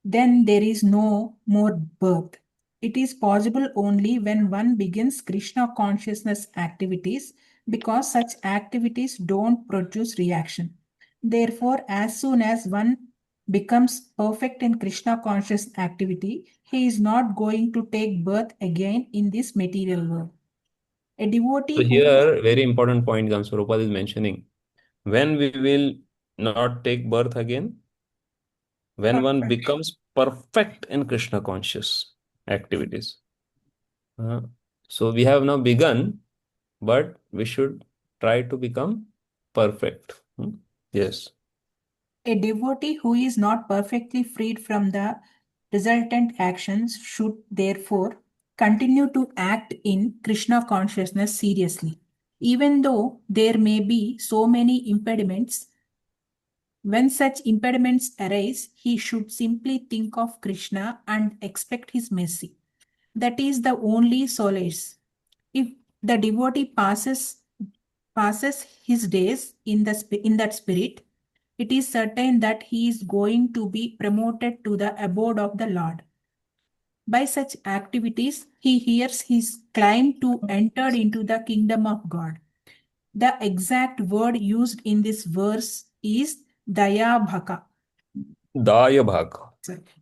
then there is no more birth. it is possible only when one begins Krishna consciousness activities, because such activities don't produce reaction. Therefore, as soon as one becomes perfect in Krishna conscious activity, he is not going to take birth again in this material world. A devotee So here, very important point comes, Prabhupada is mentioning. When we will not take birth again? When one becomes perfect in Krishna conscious activities. So we have now begun, but we should try to become perfect. Yes. A devotee who is not perfectly freed from the resultant actions should therefore continue to act in Krishna consciousness seriously. Even though there may be so many impediments, when such impediments arise, he should simply think of Krishna and expect his mercy. That is the only solace. If the devotee passes his days in that spirit, it is certain that he is going to be promoted to the abode of the Lord. By such activities, he hears his claim to enter into the kingdom of God. The exact word used in this verse is Dayabhaka. Dayabhaka.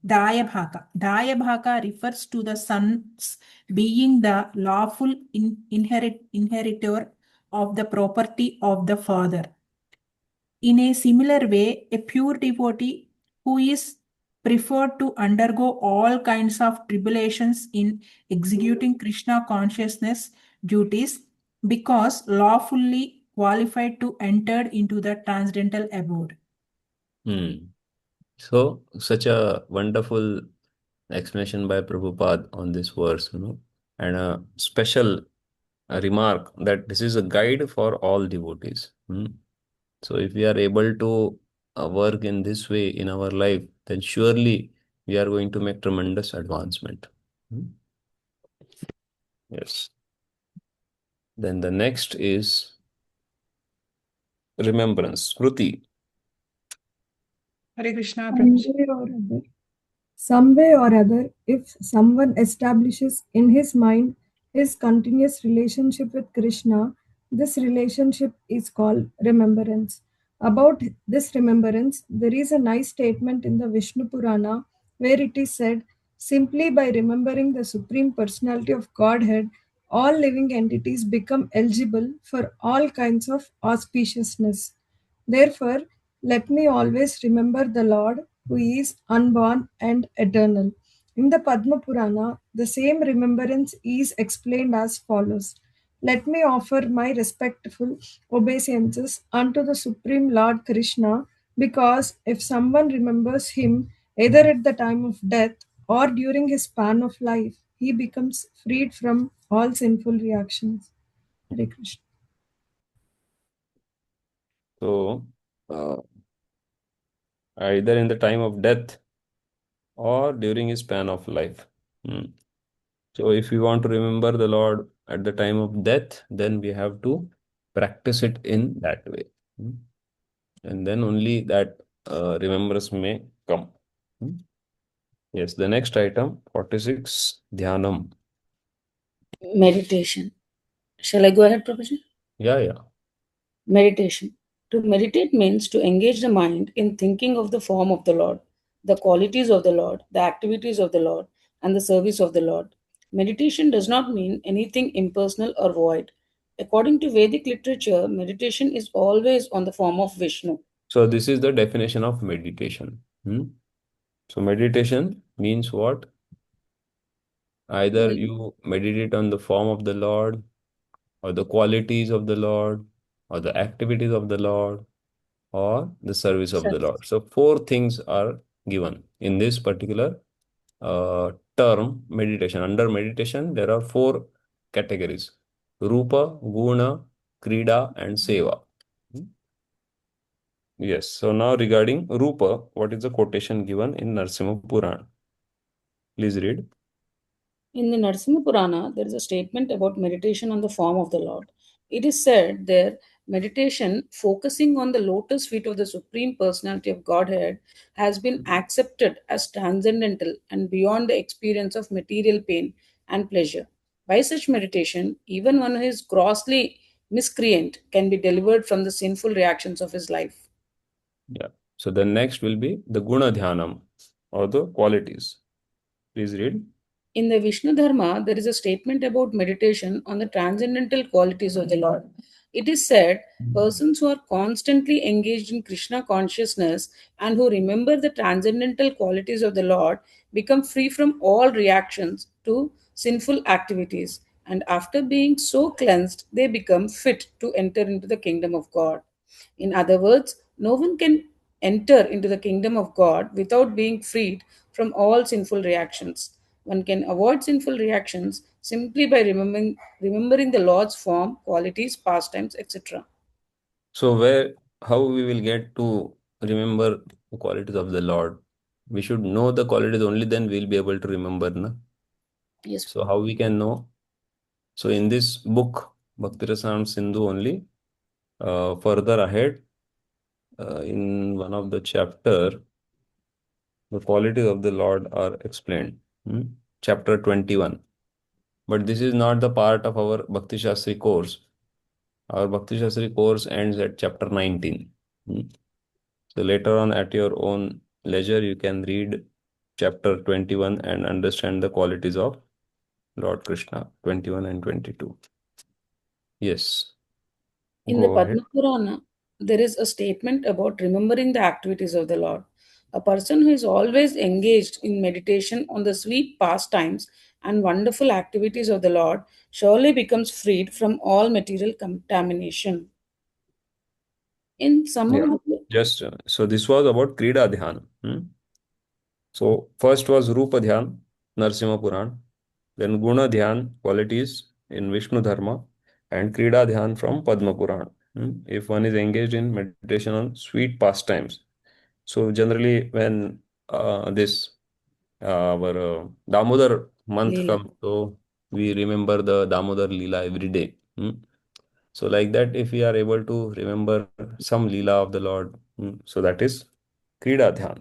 Dayabhaka. Dayabhaka refers to the sons being the lawful inheritor of the property of the father. In a similar way, a pure devotee who is preferred to undergo all kinds of tribulations in executing Krishna consciousness duties because lawfully qualified to enter into the transcendental abode. So, such a wonderful explanation by Prabhupada on this verse, and a special remark that this is a guide for all devotees. So, if we are able to work in this way in our life, then surely we are going to make tremendous advancement. Yes. Then the next is remembrance, Kruti. Hare Krishna, Prabhuji. Some way or other, if someone establishes in his mind his continuous relationship with Krishna, this relationship is called remembrance. About this remembrance, there is a nice statement in the Vishnu Purana where it is said, simply by remembering the Supreme Personality of Godhead, all living entities become eligible for all kinds of auspiciousness. Therefore, let me always remember the Lord who is unborn and eternal. In the Padma Purana, the same remembrance is explained as follows. Let me offer my respectful obeisances unto the Supreme Lord Krishna, because if someone remembers him either at the time of death or during his span of life, he becomes freed from all sinful reactions. Hare Krishna. So, either in the time of death or during his span of life. So, if we want to remember the Lord at the time of death, then we have to practice it in that way. And then only that remembrance may come. Yes, the next item, 46, Dhyanam. Meditation. Shall I go ahead, Prabhuji? Yeah. Meditation. To meditate means to engage the mind in thinking of the form of the Lord, the qualities of the Lord, the activities of the Lord, and the service of the Lord. Meditation does not mean anything impersonal or void. According to Vedic literature, meditation is always on the form of Vishnu. So this is the definition of meditation. So meditation means what? Either you meditate on the form of the Lord, or the qualities of the Lord, or the activities of the Lord, or the service of the Lord. So 4 things are given in this particular term, meditation. Under meditation, there are 4 categories: Rupa, Guna, Krida, and Seva. Yes. So now regarding Rupa, what is the quotation given in Narasimha Purana? Please read. In the Narasimha Purana, there is a statement about meditation on the form of the Lord. It is said there, Meditation focusing on the lotus feet of the Supreme Personality of Godhead has been accepted as transcendental and beyond the experience of material pain and pleasure. By such meditation, even one who is grossly miscreant can be delivered from the sinful reactions of his life. Yeah. So the next will be the Guna Dhyanam, or the qualities. Please read. In the Vishnu Dharma, there is a statement about meditation on the transcendental qualities of the Lord. It is said, persons who are constantly engaged in Krishna consciousness and who remember the transcendental qualities of the Lord become free from all reactions to sinful activities. And after being so cleansed, they become fit to enter into the kingdom of God. In other words, no one can enter into the kingdom of God without being freed from all sinful reactions. One can avoid sinful reactions simply by remembering the Lord's form, qualities, pastimes, etc. So how we will get to remember the qualities of the Lord? We should know the qualities, only then we'll be able to remember, na? Yes. So how we can know? So in this book, Bhakti Rasamrita Sindhu only, further ahead, in one of the chapter, the qualities of the Lord are explained. Chapter 21. But this is not the part of our Bhakti Shastri course. Our Bhakti Shastri course ends at chapter 19. So later on, at your own leisure, you can read chapter 21 and understand the qualities of Lord Krishna, 21 and 22. Yes. In the Go ahead. Padma Purana, there is a statement about remembering the activities of the Lord. A person who is always engaged in meditation on the sweet pastimes and wonderful activities of the Lord surely becomes freed from all material contamination. In some Yeah. of the Just so this was about Krida Dhyan. So first was Rupa Dhyan, Narsimha Puran, then Guna Dhyan, qualities in Vishnu Dharma, and Krida Dhyan from Padma Puran. If one is engaged in meditation on sweet pastimes. So generally when this our Damodar month Leela. comes, so we remember the Damodar Leela every day. So like that, if we are able to remember some Leela of the Lord, so that is Krida Dhyan.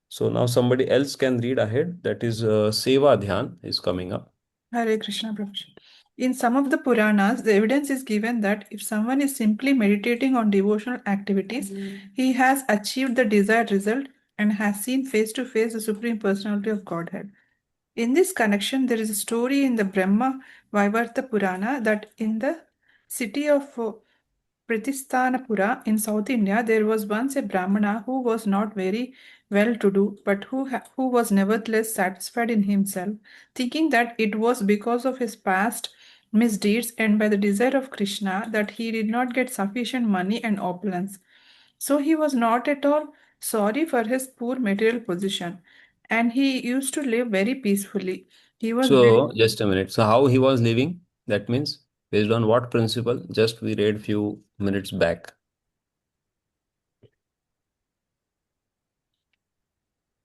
So now somebody else can read ahead. That is Seva Dhyan is coming up. Hare Krishna Prabhuji. In some of the Puranas, the evidence is given that if someone is simply meditating on devotional activities, he has achieved the desired result and has seen face to face the Supreme Personality of Godhead. In this connection, there is a story in the Brahma Vaivarta Purana that in the city of Pratisthanapura in South India, there was once a Brahmana who was not very well to do, but who was nevertheless satisfied in himself, thinking that it was because of his past misdeeds and by the desire of Krishna that he did not get sufficient money and opulence. So he was not at all sorry for his poor material position, and he used to live very peacefully. He was very So just a minute. So how he was living? That means based on what principle? Just we read few minutes back.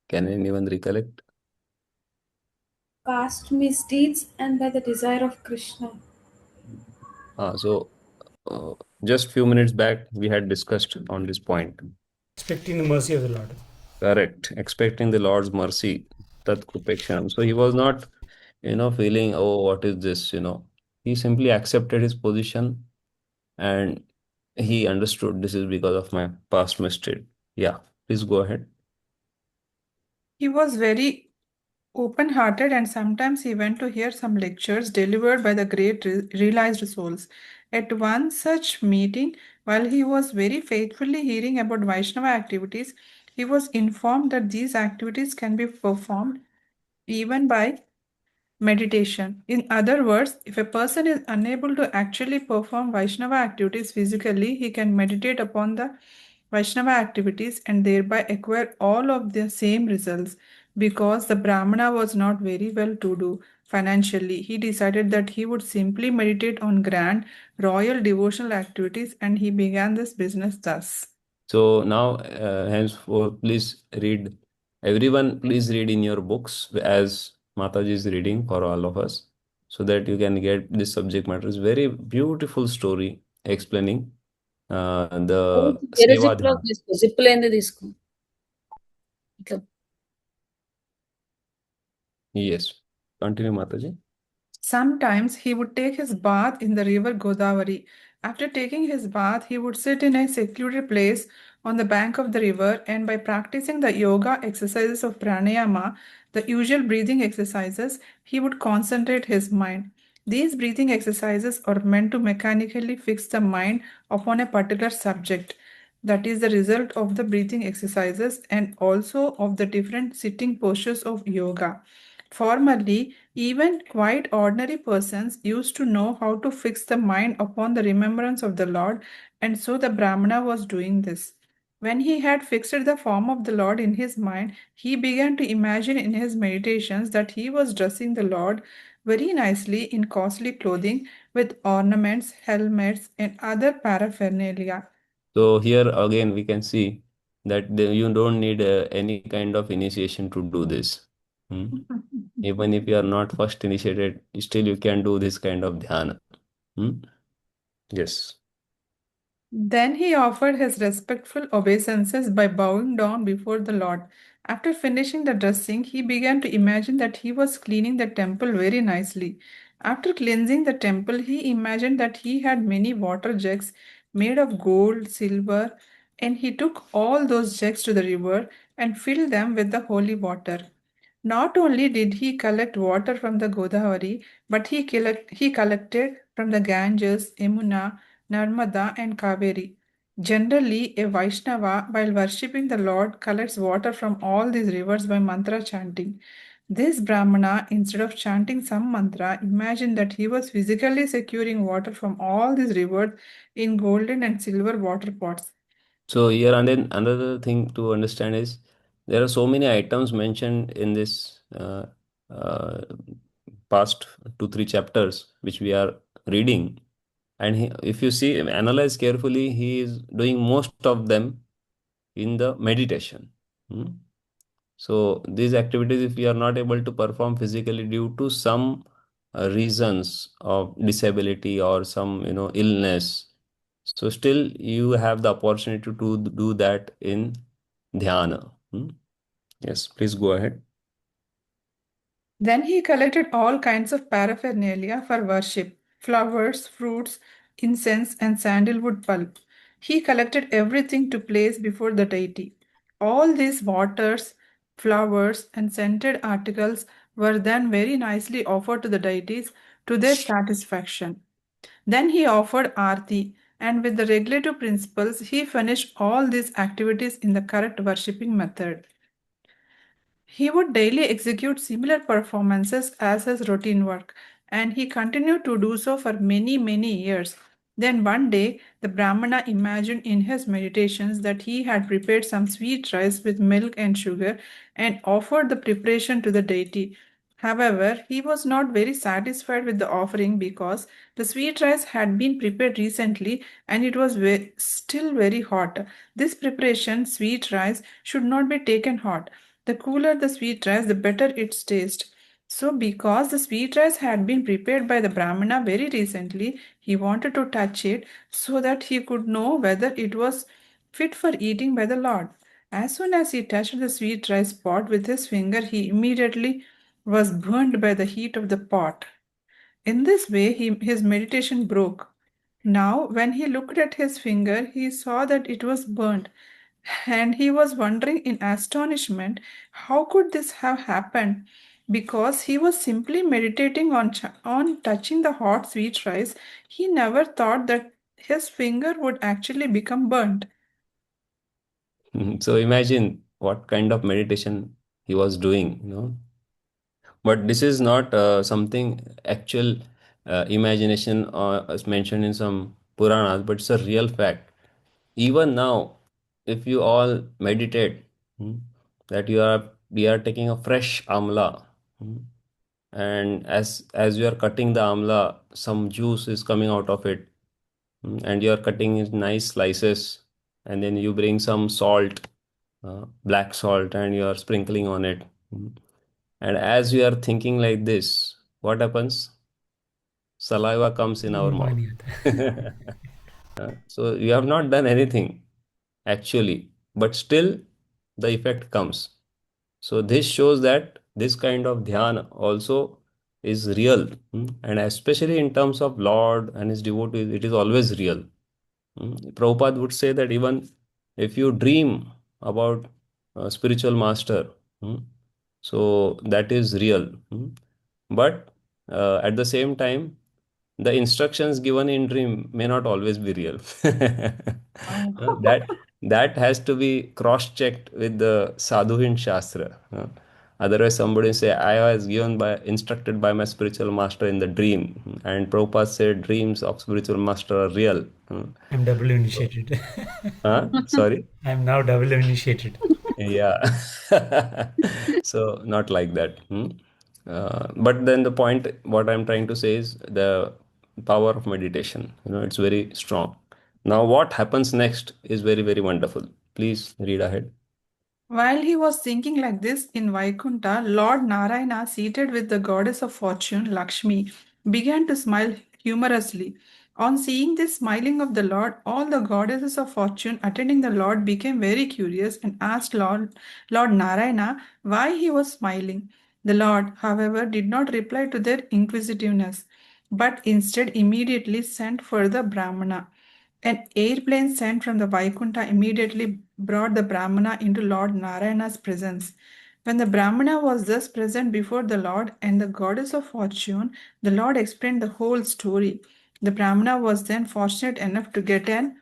Can anyone recollect? Past misdeeds and by the desire of Krishna. So just few minutes back we had discussed on this point. Expecting the mercy of the Lord. Correct. Expecting the Lord's mercy. Tat Krupeksham. So he was not, feeling, oh, what is this? He simply accepted his position and he understood this is because of my past mistake. Yeah, please go ahead. He was very open hearted, and sometimes he went to hear some lectures delivered by the great realized souls. At one such meeting, while he was very faithfully hearing about Vaishnava activities, he was informed that these activities can be performed even by meditation. In other words, if a person is unable to actually perform Vaishnava activities physically, he can meditate upon the Vaishnava activities and thereby acquire all of the same results. Because the Brahmana was not very well to do financially, he decided that he would simply meditate on grand royal devotional activities, and he began this business thus. So now, henceforth, please read. Everyone, please read in your books as Mataji is reading for all of us, so that you can get this subject matter. It's very beautiful story explaining the तेरे seva dhyana. जिप्पलेंदे తీసుకో ఇట్లా Yes, continue, Mataji. Sometimes he would take his bath in the river Godavari. After taking his bath, he would sit in a secluded place on the bank of the river, and by practicing the yoga exercises of pranayama, the usual breathing exercises, he would concentrate his mind. These breathing exercises are meant to mechanically fix the mind upon a particular subject. That is the result of the breathing exercises and also of the different sitting postures of yoga. Formerly, even quite ordinary persons used to know how to fix the mind upon the remembrance of the Lord, and so the Brahmana was doing this. When he had fixed the form of the Lord in his mind, he began to imagine in his meditations that he was dressing the Lord very nicely in costly clothing with ornaments, helmets, and other paraphernalia. So here again we can see that you don't need any kind of initiation to do this. Hmm? Even if you are not first initiated, still you can do this kind of dhyana. Hmm? Yes. Then he offered his respectful obeisances by bowing down before the Lord. After finishing the dressing, he began to imagine that he was cleaning the temple very nicely. After cleansing the temple, he imagined that he had many water jugs made of gold, silver, and he took all those jugs to the river and filled them with the holy water. Not only did he collect water from the Godavari, but he collected from the Ganges, Yamuna, Narmada, and Kaveri. Generally, a Vaishnava, while worshipping the Lord, collects water from all these rivers by mantra chanting. This Brahmana, instead of chanting some mantra, imagined that he was physically securing water from all these rivers in golden and silver water pots. So here and then another thing to understand is there are so many items mentioned in this uh, past 2 3 chapters which we are reading, and if you see analyze carefully, he is doing most of them in the meditation. Hmm? So these activities, if we are not able to perform physically due to some reasons of disability or some illness, so still you have the opportunity to do that in dhyana. Hmm? Yes, please go ahead. Then he collected all kinds of paraphernalia for worship: flowers, fruits, incense, and sandalwood pulp. He collected everything to place before the deity. All these waters, flowers, and scented articles were then very nicely offered to the deities to their satisfaction. Then he offered arti, and with the regulative principles, he finished all these activities in the correct worshipping method. He would daily execute similar performances as his routine work, and he continued to do so for many, many years. Then one day, the Brahmana imagined in his meditations that he had prepared some sweet rice with milk and sugar and offered the preparation to the deity. However, he was not very satisfied with the offering because the sweet rice had been prepared recently and it was still very hot. This preparation, sweet rice, should not be taken hot. The cooler the sweet rice, the better its taste. So, because the sweet rice had been prepared by the Brahmana very recently, he wanted to touch it so that he could know whether it was fit for eating by the Lord. As soon as he touched the sweet rice pot with his finger, he immediately was burned by the heat of the pot. In this way, his meditation broke. Now, when he looked at his finger, he saw that it was burnt, and he was wondering in astonishment how could this have happened, because he was simply meditating on touching the hot sweet rice. He never thought that his finger would actually become burnt. So imagine what kind of meditation he was doing. But this is not something actual imagination or as mentioned in some Puranas, but it's a real fact. Even now, if you all meditate, that we are taking a fresh amla, and as you are cutting the amla, some juice is coming out of it, and you are cutting it nice slices, and then you bring some salt, black salt, and you are sprinkling on it. And as you are thinking like this, what happens? Saliva comes in our मुंह में mouth. पानी आता है So you have not done anything actually, but still the effect comes. So this shows that this kind of dhyana also is real, and especially in terms of Lord and his devotees, it is always real. Prabhupada would say that even if you dream about a spiritual master, so that is real. But at the same time, the instructions given in dream may not always be real. That has to be cross-checked with the sadhu in Shastra. Otherwise, somebody say, I was given by instructed by my spiritual master in the dream, and Prabhupada said dreams of spiritual master are real. I'm double initiated. Sorry? I'm now double initiated. Yeah. So not like that. But then the point, what I'm trying to say is the power of meditation. It's very strong. Now, what happens next is very, very wonderful. Please read ahead. While he was thinking like this in Vaikuntha, Lord Narayana, seated with the goddess of fortune, Lakshmi, began to smile humorously. On seeing this smiling of the Lord, all the goddesses of fortune attending the Lord became very curious and asked Lord Narayana why he was smiling. The Lord, however, did not reply to their inquisitiveness, but instead immediately sent for the Brahmana. An airplane sent from the Vaikuntha immediately brought the Brahmana into Lord Narayana's presence. When the Brahmana was thus present before the Lord and the goddess of fortune, the Lord explained the whole story. The Brahmana was then fortunate enough to get an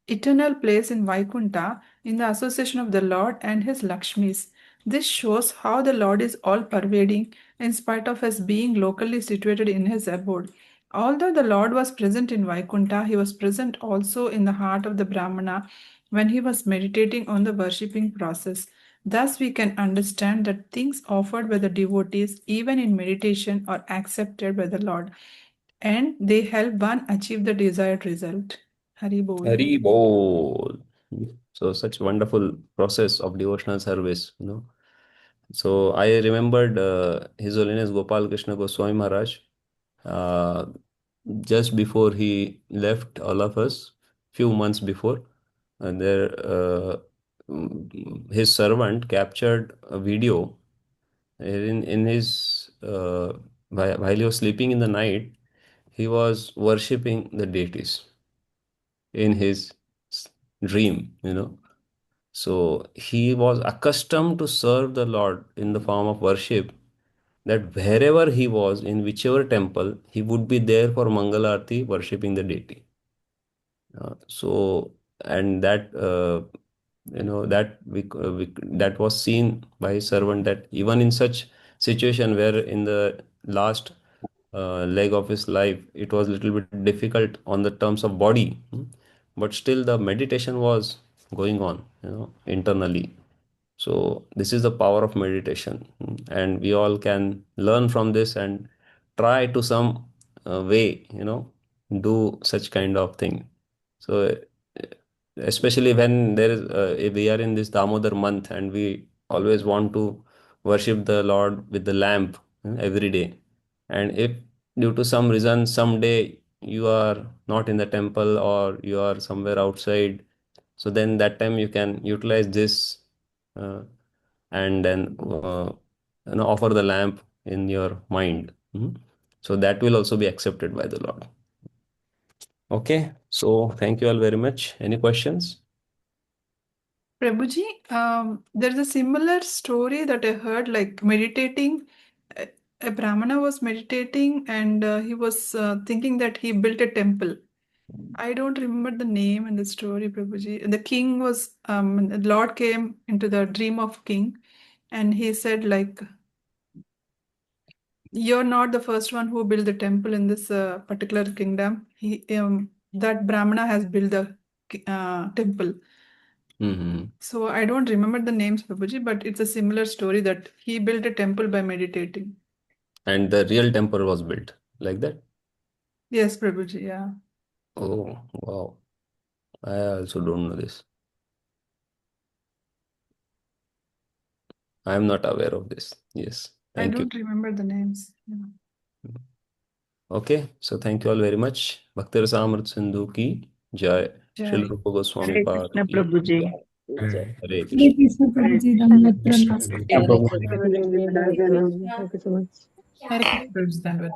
eternal place in Vaikuntha in the association of the Lord and his Lakshmis. This shows how the Lord is all pervading in spite of his being locally situated in his abode. Although the Lord was present in Vaikuntha, he was present also in the heart of the Brahmana when he was meditating on the worshipping process. Thus, we can understand that things offered by the devotees, even in meditation, are accepted by the Lord and they help one achieve the desired result. Hari Bol. Hari Bol. So such wonderful process of devotional service. So I remembered His Holiness Gopal Krishna Goswami Maharaj uh, just before he left all of us, few months before, and his servant captured a video in his while he was sleeping in the night, he was worshipping the deities in his dream. So he was accustomed to serve the Lord in the form of worship, that wherever he was, in whichever temple, he would be there for Mangalarti worshipping the deity. So, and that, that was seen by his servant, that even in such situation where in the last leg of his life, it was a little bit difficult on the terms of body, but still the meditation was going on, internally. So this is the power of meditation, and we all can learn from this and try to some way, do such kind of thing. So especially when if we are in this Damodar month and we always want to worship the Lord with the lamp every day, and if due to some reason someday you are not in the temple or you are somewhere outside, so then that time you can utilize this uh, and then offer the lamp in your mind. So that will also be accepted by the Lord. Okay, so thank you all very much. Any questions? Prabhuji, there's a similar story that I heard, like meditating. A Brahmana was meditating and he was thinking that he built a temple. I don't remember the name in the story, Prabhuji. The king was, the Lord came into the dream of king and he said, like, you're not the first one who built the temple in this particular kingdom. That Brahmana has built the temple. So I don't remember the names, Prabhuji, but it's a similar story that he built a temple by meditating. And the real temple was built like that? Yes, Prabhuji, yeah. Oh, wow. I also don't know this. I am not aware of this. Yes, I thank you. don't remember the names. Yeah. Okay, so thank you all very much. Bhakti Rasamrit Sindhu ki Jai. Jai. Srila Rupa Goswami Hare Pad Krishna ki Prabhuji. Hare Hare Krishna. Krishna Prabhuji, Dhanavad Pranam. Thank you so much. Hare Krishna Prabhuji, Dandavat.